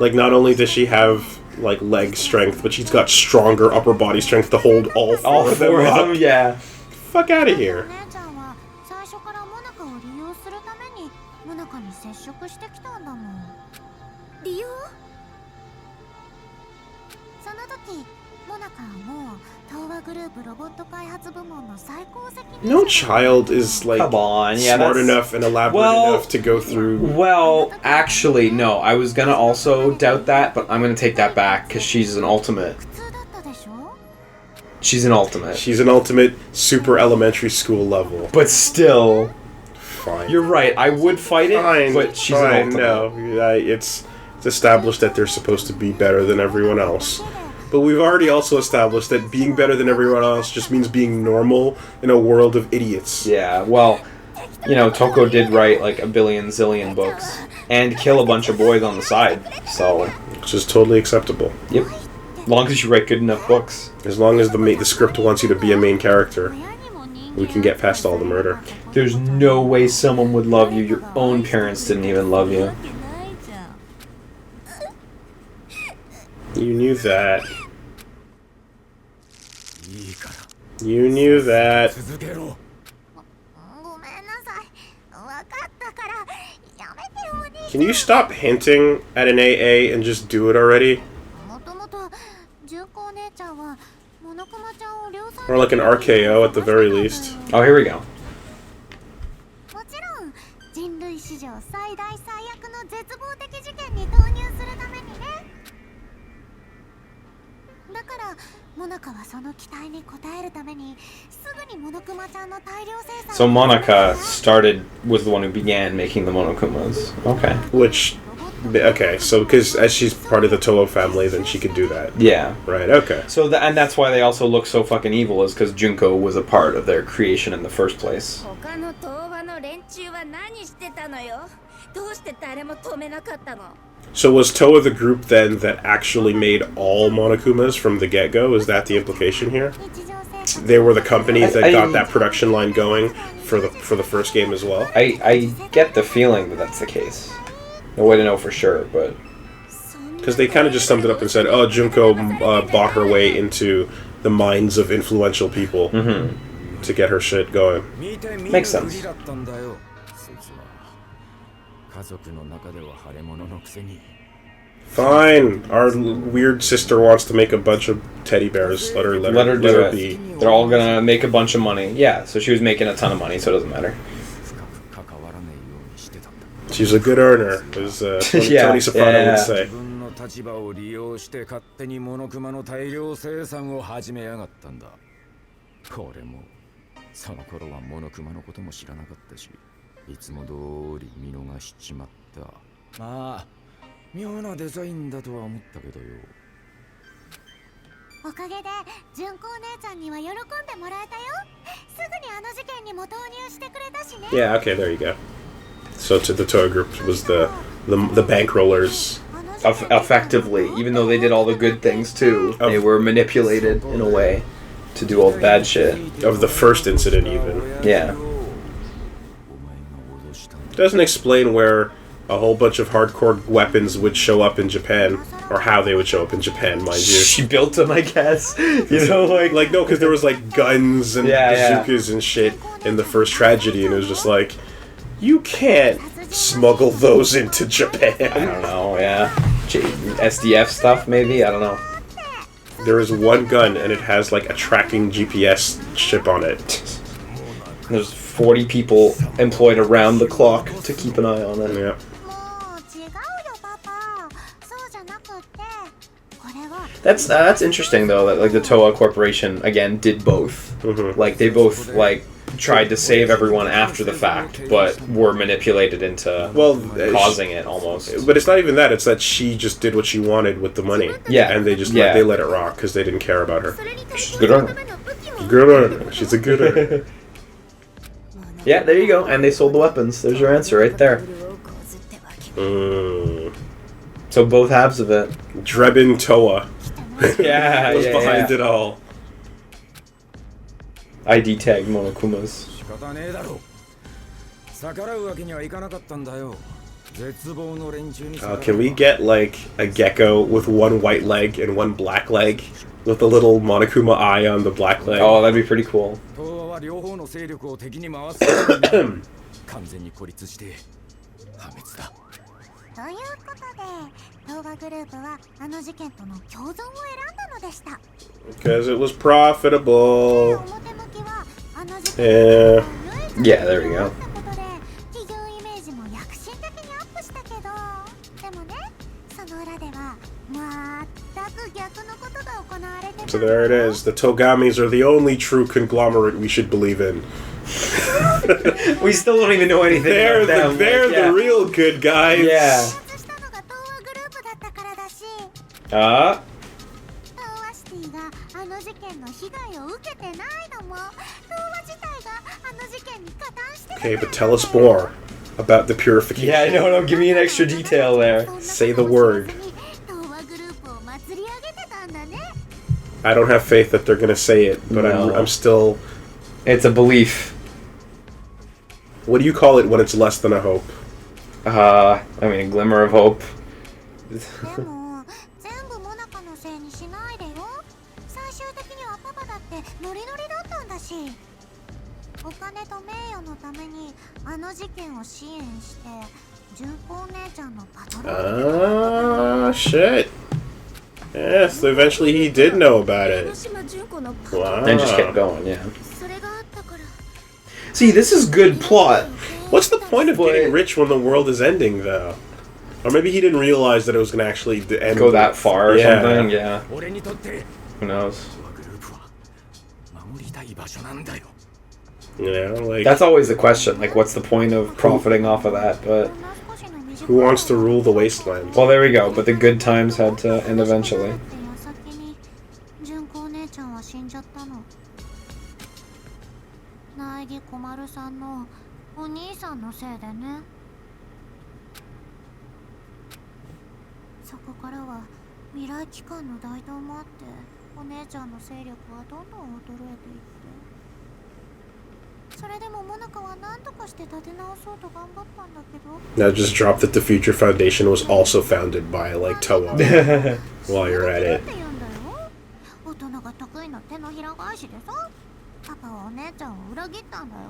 Like, not only does she have, like, leg strength, but she's got stronger upper body strength to hold all four of them up. Yeah. Fuck out of here. No child is, like, come on. Yeah, smart enough and elaborate enough to go through... Well, actually, no. I was gonna also doubt that, but I'm gonna take that back, because she's an ultimate. She's an ultimate. She's an ultimate super elementary school level. But still... Fine. You're right. I would fight it, but she's an ultimate. No, it's established that they're supposed to be better than everyone else. But we've already also established that being better than everyone else just means being normal in a world of idiots. Yeah, well, you know, Toko did write like a billion zillion books and kill a bunch of boys on the side, so... Which is totally acceptable. Yep. As long as you write good enough books. As long as the script wants you to be a main character, we can get past all the murder. There's no way someone would love you. Your own parents didn't even love you. You knew that. You knew that. Can you stop hinting at an AA and just do it already? Or like an RKO at the very least. Oh, here we go. So Monaca was the one who began making the Monokumas. Okay. Okay, so because as she's part of the Toho family, then she could do that. Yeah. Right, okay. So and that's why they also look so fucking evil, is because Junko was a part of their creation in the first place. So was Toa the group then that actually made all Monokumas from the get-go? Is that the implication here? They were the companies that got that production line going for the first game as well? I get the feeling that that's the case. No way to know for sure, but... Because they kind of just summed it up and said, oh, Junko bought her way into the minds of influential people to get her shit going. Makes sense. Fine. Our weird sister wants to make a bunch of teddy bears. Let her be. They're all gonna make a bunch of money. Yeah, so she was making a ton of money, so it doesn't matter. She's a good earner, as Tony Soprano would say. Yeah, okay, there you go. So to the Toa group was the bankrollers. Effectively, even though they did all the good things too, they were manipulated in a way to do all the bad shit. Of the first incident, even. Yeah. Doesn't explain where a whole bunch of hardcore weapons would show up in Japan, or how they would show up in Japan, mind you. She built them, I guess. You know, like no, because there was like guns and bazookas and shit in the first tragedy, and it was just like, you can't smuggle those into Japan. I don't know. Yeah, SDF stuff maybe. I don't know. There is one gun, and it has like a tracking GPS chip on it. There's 40 people employed around the clock to keep an eye on it. Yeah. That's interesting though. That like the Toa Corporation again did both. Like they both like tried to save everyone after the fact, but were manipulated into causing it almost. But it's not even that. It's that she just did what she wanted with the money. Yeah. And they just they let it rock because they didn't care about her. She's a good owner. Good owner. She's a good owner. Yeah, there you go. And they sold the weapons. There's your answer right there. So both halves of it. Drebin Toa. Yeah, was behind it all. ID tag Monokumas. 仕方ねえだろ逆らうわけにはいかなかったんだよ絶望の連中に Can we get like a gecko with one white leg and one black leg with a little Monokuma eye on the black leg? Oh, that'd be pretty cool. 東和は両方の勢力を敵に回す完全に孤立して破滅だということで東和グループはあの事件との共存を選んだのでした Because it was profitable. 表向きはあの事件 Yeah, there we go. ことで企業イメージも躍進的にアップしたけどでもねその裏では全く逆のことが行われてた So there it is. The Togamis are the only true conglomerate we should believe in. We still don't even know anything They're about them. they're Like, yeah. the real good guys. Yeah. 発したのが東和グループだったからだし Ah. 東和シティがあの事件の被害を受けてないのも東和自体があの事件に加担してた Okay, but tell us more about the purification. Yeah, no, give me an extra detail there. Say the word. 東和グループを祭り上げてたんだね I don't have faith that they're gonna say it, but No. I'm still. It's a belief. What do you call it when it's less than a hope? I mean, a glimmer of hope. でも全部モナカのせいにしないでよ最終的にはパパだってノリノリだったんだしお金と名誉のためにあの事件を支援して純子お姉ちゃんのパトロール Ah, shit. Yeah, so eventually he did know about 江ノ it. 島純子のパト Wow. And just kept going, yeah. それがあったから See, this is good plot. What's the point of But- getting rich when the world is ending, though? Or maybe he didn't realize that it was gonna actually end. Go that far or Yeah. something, yeah. 俺にとって Who knows? 東和グループは守りたい場所なんだよ You know, like That's always the question. Like, what's the point of profiting off of that? But こんな少しの短い who wants to rule the wasteland? well, there we go. But the good times had to end eventually. って矢先に純子お姉ちゃんは死んじゃったの苗木小丸さんのお兄さんのせいでねそこからは未来機関の台頭もあってお姉ちゃんの勢力はどんどん衰えていってそれでもモナカは何とかして立て直そうと頑張ったんだけど Now just drop that the Future Foundation was also founded by like Toa while you're at it. って言うんだよ大人が得意な手のひら返しでさパパはお姉ちゃんを裏切ったんだよ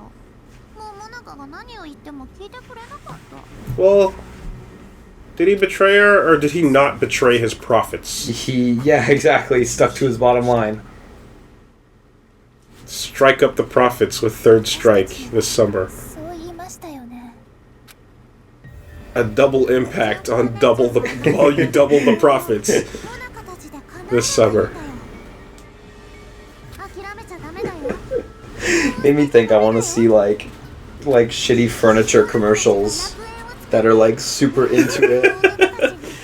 もうモナカが何を言っても聞いてくれなかった Well, did he betray her, or did he not betray his profits? Yeah, exactly. Stuck to his bottom line. Strike up the profits with Third Strike this summer. そう言いましたよね A double impact on double the while you double the profits モナカたちで必ず this summer. 諦めちゃダメだよ Made me think I want to see like shitty furniture commercials that are like super into it.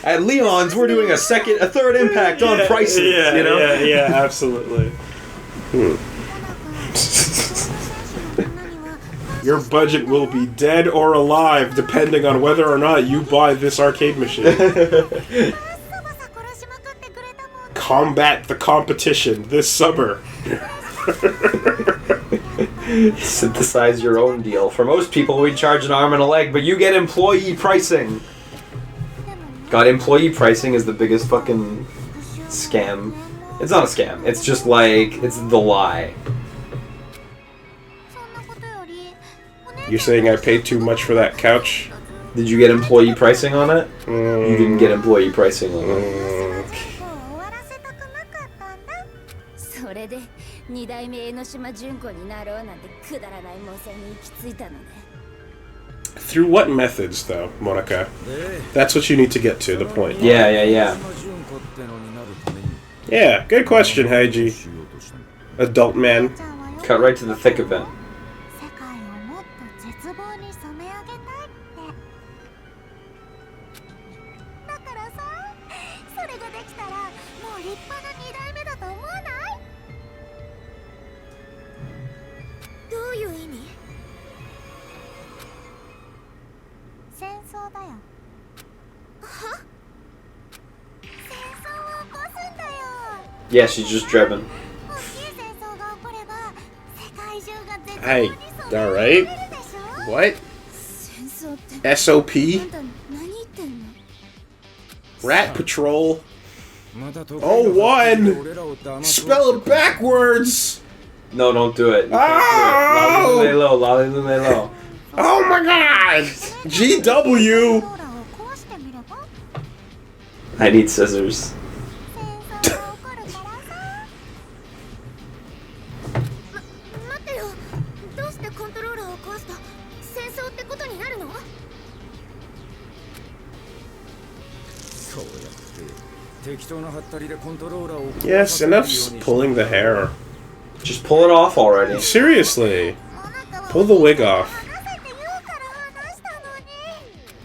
At Leon's, we're doing a third impact on prices. You know? yeah, absolutely. Your budget will be dead or alive depending on whether or not you buy this arcade machine. Combat the competition this summer. Synthesize your own deal. For most people, we charge an arm and a leg, but you get employee pricing. God, employee pricing is the biggest fucking scam. It's not a scam. It's just like, it's the lie. You're saying I paid too much for that couch? Did you get employee pricing on it? Mm. You didn't get employee pricing on it. 終わらせたくなかったんだそれで二代目江ノ島純子になろうなんてくだらない妄想に行き着いたのね Through what methods, though, Monica? That's what you need to get to, the point. Yeah, yeah, yeah. 純子ってのになるために Yeah, good question, Haiji. しようとしたんだ Adult man. ちゃんはよ Cut right to the thick of it. 世界をもっと絶望に染め上げたいってだからさそれができたらもう立派な二代目だと思わないどういう意味戦争だよは戦争を起こすんだよ Yeah, she's just driven. 大きい戦争が起これば世界中が絶 Hey, 望にそ alright. でしょ What? 戦争って SOP? あんた何言ってんの Rat Patrol? また時計 Oh, が one! 俺らを騙そう Spell it backwards! No, don't do it. You Oh! can't do it. Lolly Lule Low. Oh my god! コン GW! トローラーを壊してみれば I need scissors. 戦争が起こるからさ待ってよどうしてコントローラーを壊すと戦争ってことになるのそうやって適当なハったりでコントローラーを Yes, enough pulling the hair. Just pull it off already. Seriously. Pull the wig off.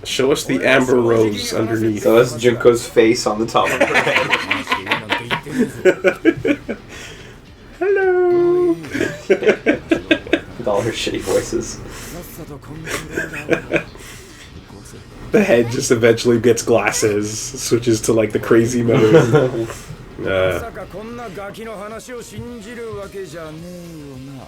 Show us the amber rose underneath. So that's Junko's face on the top of her head. Hello! With all her shitty voices. The head just eventually gets glasses, switches to like the crazy mode. まさかこんなガキの話を信じるわけじゃねえよな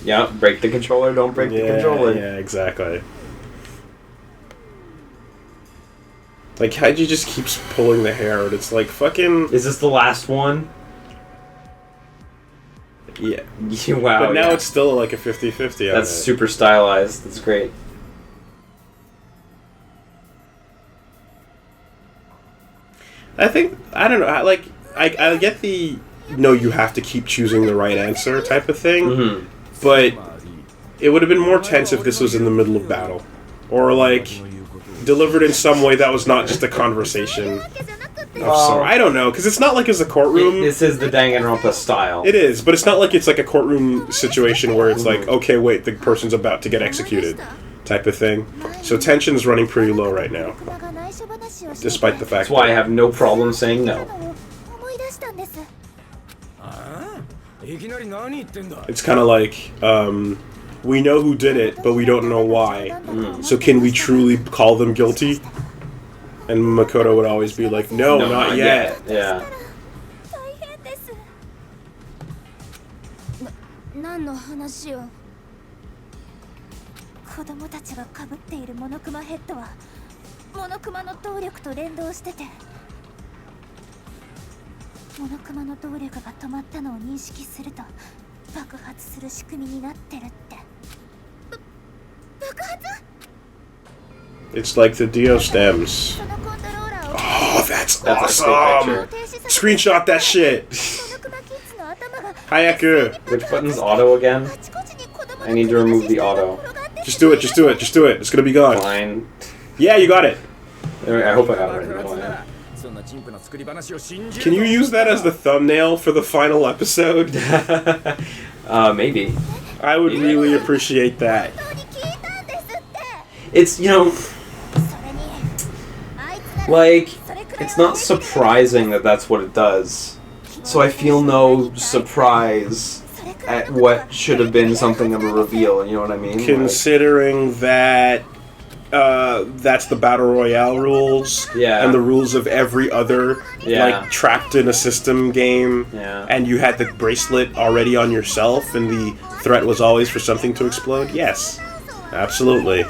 Yeah, break the controller, don't break the controller. Yeah, exactly. Like, how'd you just keep pulling the hair out? It's like fucking... Is this the last one? Yeah. Wow. But now yeah. it's still like a 50-50 on That's it. super stylized. That's great. I think, I don't know, I get the, no, you have to keep choosing the right answer type of thing, Mm-hmm. but it would have been more tense if this was in the middle of battle. Or, like, delivered in some way that was not just a conversation of sorts. I don't know, because it's not like it's a courtroom. This is the Danganronpa style. It is, but it's not like it's like a courtroom situation where it's like, okay, wait, the person's about to get executed type of thing. So tension's running pretty low right now, despite the fact That's why I that... have no problem saying no. 思い出したんです ああいきなり何言ってんだ It's kind of like, we know who did it, but we don't know why. So can we truly call them guilty? And Makoto would always be like, no, not yet. Yeah. 大変です何の話よ子供たちが被っているモノクマヘッドはモノクマの動力と連動しててモノクマの動力が止まったのを認識すると爆発する仕組みになってるって爆発 It's like the Dio stems. そのコントローラーを Oh, that's That's a awesome! sick picture. Screenshot that shit! モノクマキッズの頭が Hayaku! Which button's auto again? あちこちに子供の I need to remove the auto. Just do it, just do it, just do it. It's gonna be gone. Fine. Yeah, you got it. I hope I have it right now. そんな陳腐な作り話を信じる Can you use that as the thumbnail for the final episode? Maybe. I would really appreciate that. 本当に聞いたんですって It's, you know, それにあいつなら like, それくらい it's not surprising that that's what it does. So I feel no surprise at what should have been something of a reveal, you know what I mean? Considering that that's the battle royale rules, Yeah. and the rules of every other Yeah. like trapped in a system game, Yeah. and you had the bracelet already on yourself, and the threat was always for something to explode. Yes, absolutely.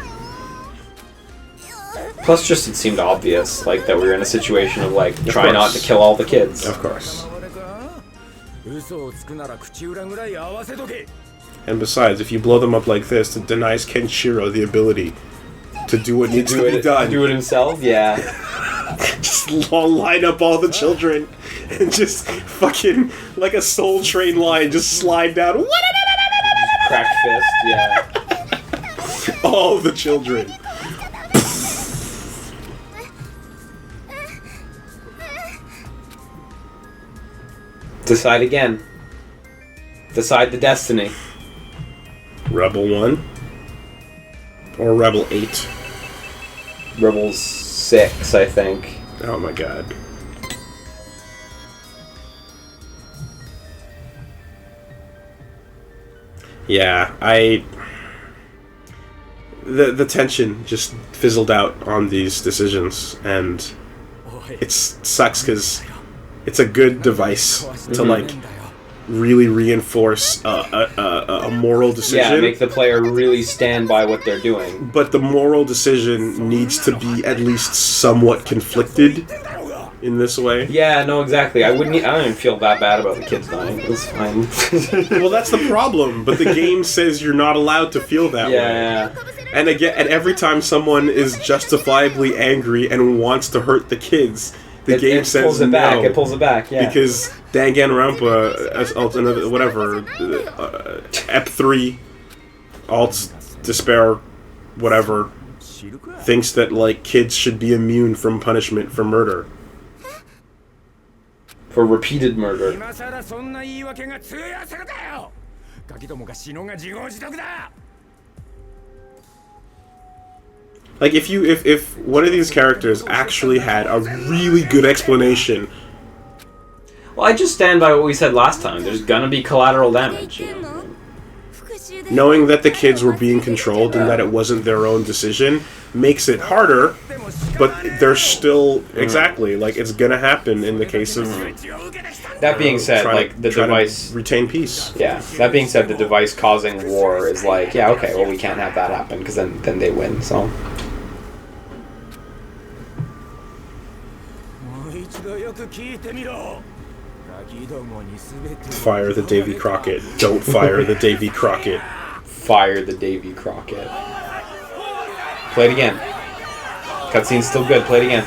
Plus, just it seemed obvious, like, that we were in a situation of, like, try not to kill all the kids. Of course. 嘘をつくなら口裏ぐらい合わせとけ And besides, if you blow them up like this, it denies Kenshiro the ability to do what needs to be done. Do it himself? Yeah. Just line up all the children and just fucking like a Soul Train line, just slide down. Cracked fist, yeah. All the children. Decide again. Decide the destiny. Rebel 1 or Rebel 8. Rebels 6, I think. Oh my god. Yeah, the tension just fizzled out on these decisions, and it sucks because it's a good device to like really reinforce a moral decision. Yeah, make the player really stand by what they're doing. But the moral decision needs to be at least somewhat conflicted in this way. Yeah, no, exactly. I don't even feel that bad about the kids dying. It's fine. Well, that's the problem. But the game says you're not allowed to feel that way. Yeah. And again, and every time someone is justifiably angry and wants to hurt the kids, the game says pulls it back. no. It pulls it back, yeah. Because Danganronpa, whatever, Ep3, Alt, Despair, whatever, thinks that like kids should be immune from punishment for murder. For repeated murder. Like if one of these characters actually had a really good explanation. Well, I just stand by what we said last time. There's gonna be collateral damage. You know? Knowing that the kids were being controlled and that it wasn't their own decision makes it harder, but they're still exactly like it's gonna happen in the case of. That being said, like the device retain peace. Yeah. That being said, the device causing war is like, yeah, okay, well we can't have that happen because then they win. So. Fire the Davy Crockett. Don't fire the Davy Crockett. Fire the Davy Crockett. Play it again. Cutscene's still good. Play it again.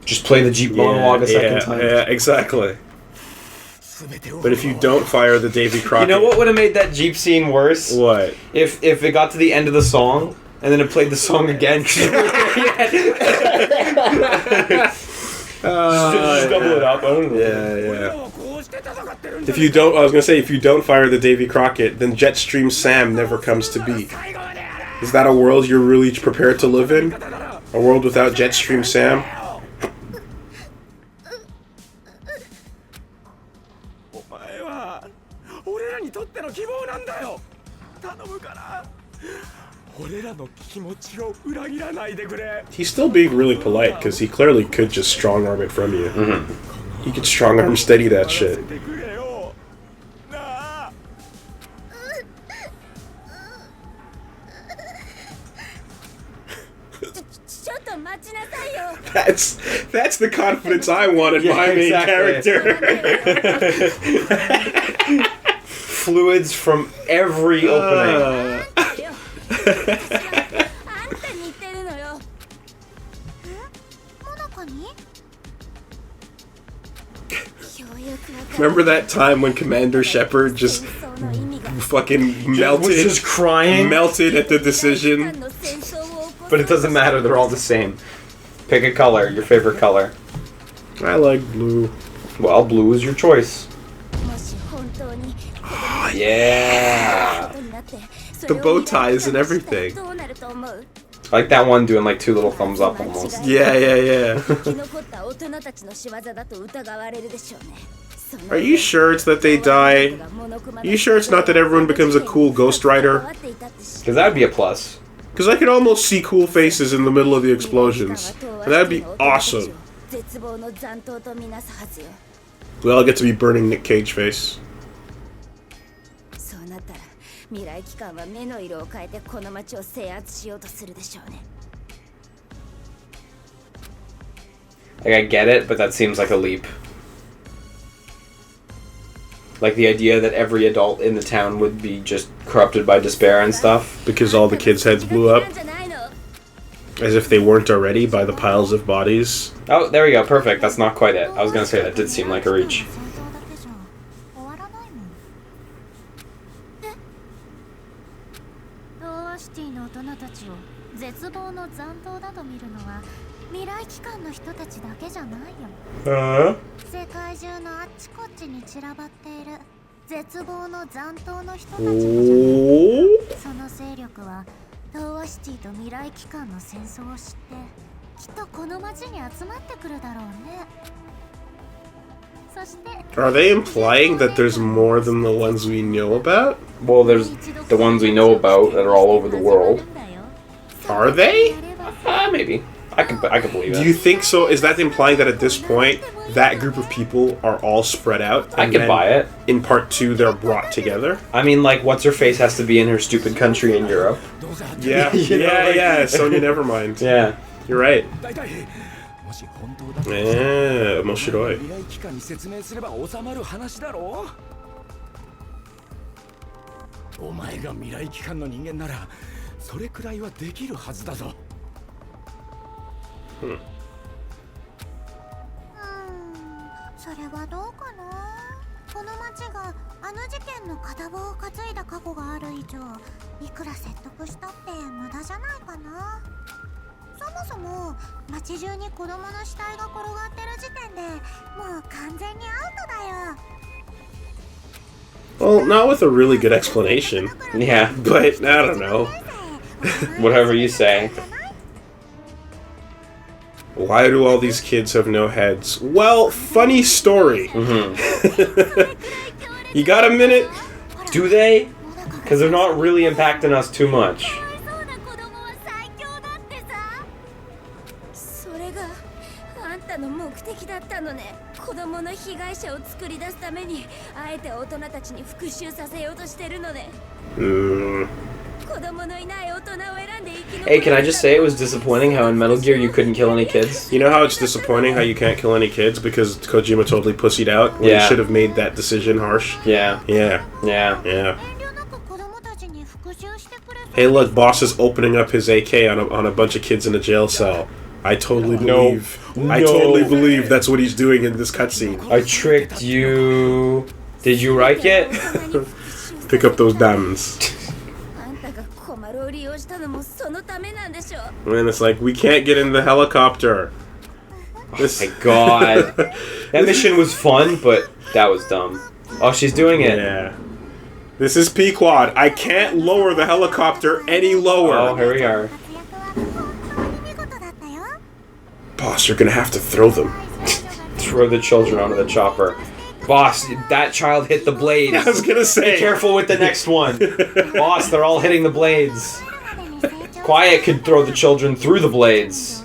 Just play the Jeep monologue a second time. Yeah, exactly. But if you don't fire the Davy Crockett... You know what would have made that Jeep scene worse? What? If it got to the end of the song, and then it played the song again. Just double it up. I don't know. Yeah. If you don't... I was going to say, if you don't fire the Davy Crockett, then Jetstream Sam never comes to be. Is that a world you're really prepared to live in? A world without Jetstream Sam? He's still being really polite because he clearly could just strong arm it from you. Mm-hmm. He could strong arm steady that shit. That's the confidence I wanted in my main character. Fluids from every opening. Remember that time when Commander Shepard just fucking melted? Was just crying? Melted at the decision. But it doesn't matter, they're all the same. Pick a color, your favorite color. I like blue. Well, blue is your choice. Yeah! The bow ties and everything. I like that one doing like two little thumbs up almost. Yeah. Are you sure it's that they die? Are you sure it's not that everyone becomes a cool Ghost Rider? Because that would be a plus. Because I could almost see cool faces in the middle of the explosions. And that'd be awesome. We all get to be burning Nick Cage face. Like, I get it, but that seems like a leap. Like the idea that every adult in the town would be just corrupted by despair and stuff. Because all the kids' heads blew up. As if they weren't already by the piles of bodies. Oh, there we go. Perfect. That's not quite it. I was gonna say that did seem like a reach. Are they implying that there's more than the ones we know about? Well, there's the ones we know about that are all over the world. Are they? Maybe. I could believe it. Do you think so? Is that implying that at this point, that group of people are all spread out? I could buy it. In part 2, they're brought together? I mean, like, what's-her-face has to be in her stupid country in Europe. Yeah, yeah, Sonya Nevermind. Yeah. You're right. Yeah, 面白い。お前が未来機関の人間ならそれくらいはできるはずだぞ。それはどうかな。この町があの事件の片棒を担いだ過去がある以上、いくら説得したって無駄じゃないかな。そもそも町中に子供の死体が転がってる時点でもう完全にアウトだよ。Well, not with a really good explanation. Yeah. But, I don't know. Whatever you say. Why do all these kids have no heads? Well, funny story. You got a minute? Do they? Because they're not really impacting us too much. 子供の被害者を作り出すためにあえて大人たちに復讐させようとしてるのね。子供のいない大人を選んで生き残る。 Hey, can I just say it was disappointing how in Metal Gear you couldn't kill any kids? You know how it's disappointing how you can't kill any kids because Kojima totally pussied out when he should have made that decision harsh? Yeah. Yeah. Yeah. Yeah. Hey, look, boss is opening up his AK on a bunch of kids in a jail cell. I totally believe. No. I totally believe that's what he's doing in this cutscene. I tricked you. Did you like it? Pick up those diamonds. And it's like, we can't get in the helicopter. Oh my god. That mission was fun, but that was dumb. Oh, she's doing it. Yeah. This is Pequod. I can't lower the helicopter any lower. Oh, here we are. Boss, you're gonna have to throw them. Throw the children onto the chopper. Boss, that child hit the blades. I was gonna say. Be careful with the next one. Boss, they're all hitting the blades. Quiet could throw the children through the blades.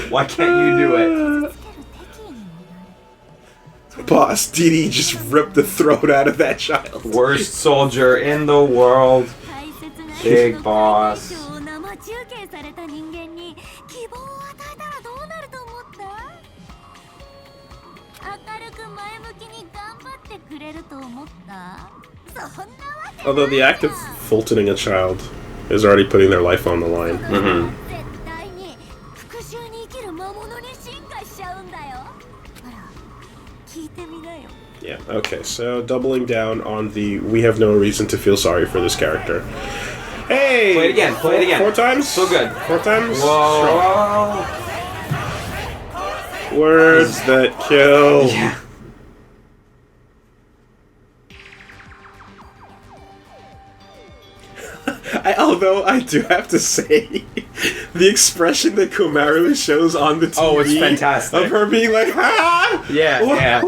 Why can't you do it? Boss, Didi just ripped the throat out of that child. Worst soldier in the world. Big boss. Although the act of Fultoning a child is already putting their life on the line. Yeah, okay, so doubling down on the we have no reason to feel sorry for this character. Hey! Play it again, play it again. 4 times? So good. 4 times? Whoa. Sure. Words that kill. Yeah. Although I do have to say, the expression that Komaru shows on the TV oh, it's fantastic. Of her being like, ah! Yeah, yeah.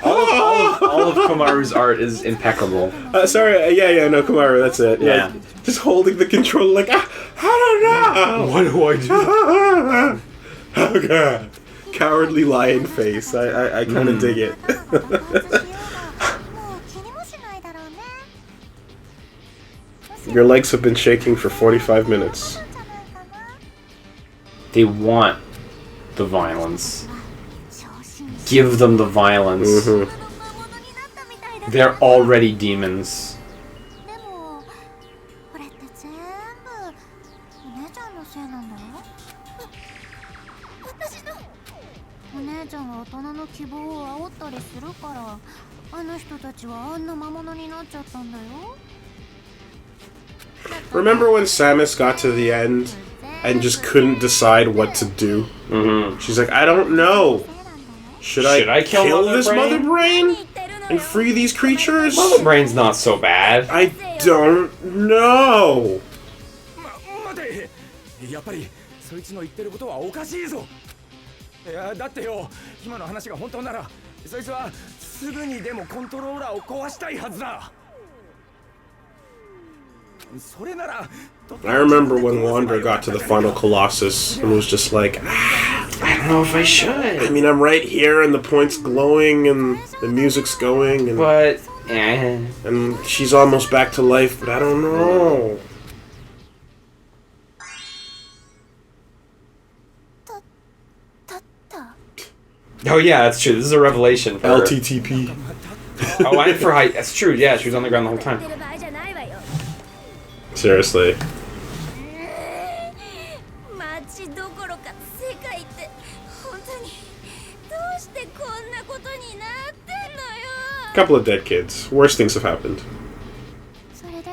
All of Komaru's art is impeccable. Sorry, no, Komaru, that's it. Yeah. Just holding the controller like, I don't know! What do I do? Oh god. Cowardly lion face. I kind of dig it. Your legs have been shaking for 45 minutes. They want the violence. Give them the violence. They're already demons. Remember when Samus got to the end and just couldn't decide what to do? She's like, I don't know. Should I kill this mother brain? and free these creatures? Well, the brain's not so bad. I don't know. 待て、やっぱりそいつの言ってることはおかしいぞ。いやだってよ、今の話が本当ならそいつはすぐにでもコントローラーを壊したいはずだ。それなら I remember when Wander got to the final Colossus and was just like, I don't know if I should. I mean, I'm right here and the point's glowing and the music's going and, But, and she's almost back to life, but I don't know. Oh yeah, that's true. This is a revelation for her. LTTP. Oh, and for height. That's true. Yeah, she was on the ground the whole time. Seriously. 街どころか世界って本当にどうしてこんなことになってんのよ。 Couple of dead kids. Worse things have happened. それで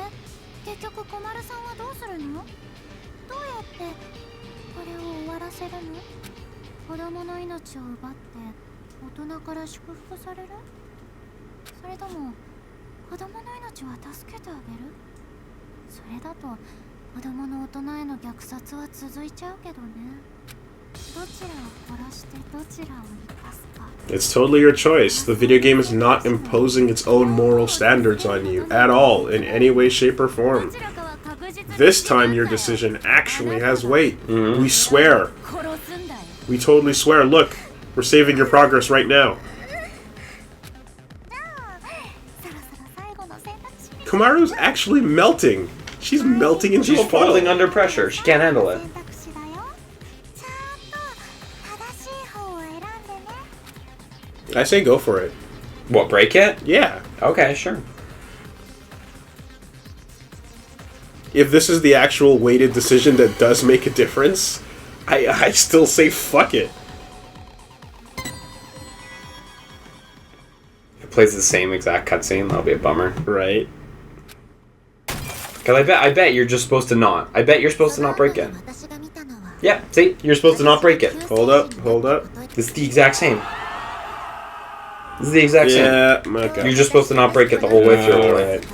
結局小丸さんはどうするの？どうやってこれを終わらせるの？子供の命を奪って大人から祝福される？それとも子供の命は助けてあげる？それだと子供の大人への虐殺は続いちゃうけどね。どちらを殺してどちらを生かすか。 It's totally your choice. The video game is not imposing its own moral standards on you at all, in any way, shape, or form. This time your decision actually has weight. We swear. We totally swear. Look, we're saving your progress right now. Komaru's actually melting. She's melting into She's a puddle. falling under pressure. She can't handle it. I say go for it. What, break it? Yeah. Okay, sure. If this is the actual weighted decision that does make a difference, I still say fuck it. If it plays the same exact cutscene, that'll be a bummer. Right. Cause I bet you're just supposed to not. I bet you're supposed to not break it. Yeah, see? You're supposed to not break it. Hold up, hold up. This is the exact same. This is the exact same. Yeah, okay. You're just supposed to not break it the whole way through. Alright.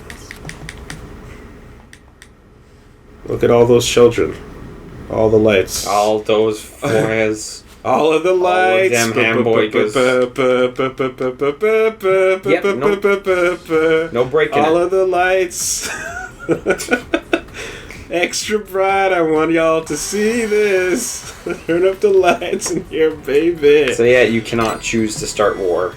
Look at all those children. All the lights. All those foreheads. All of the lights. All of them hamboikas. Yep, no breaking all it. of the lights. Extra bright, I want y'all to see this. Turn up the lights in here, baby. So yeah, you cannot choose to start war.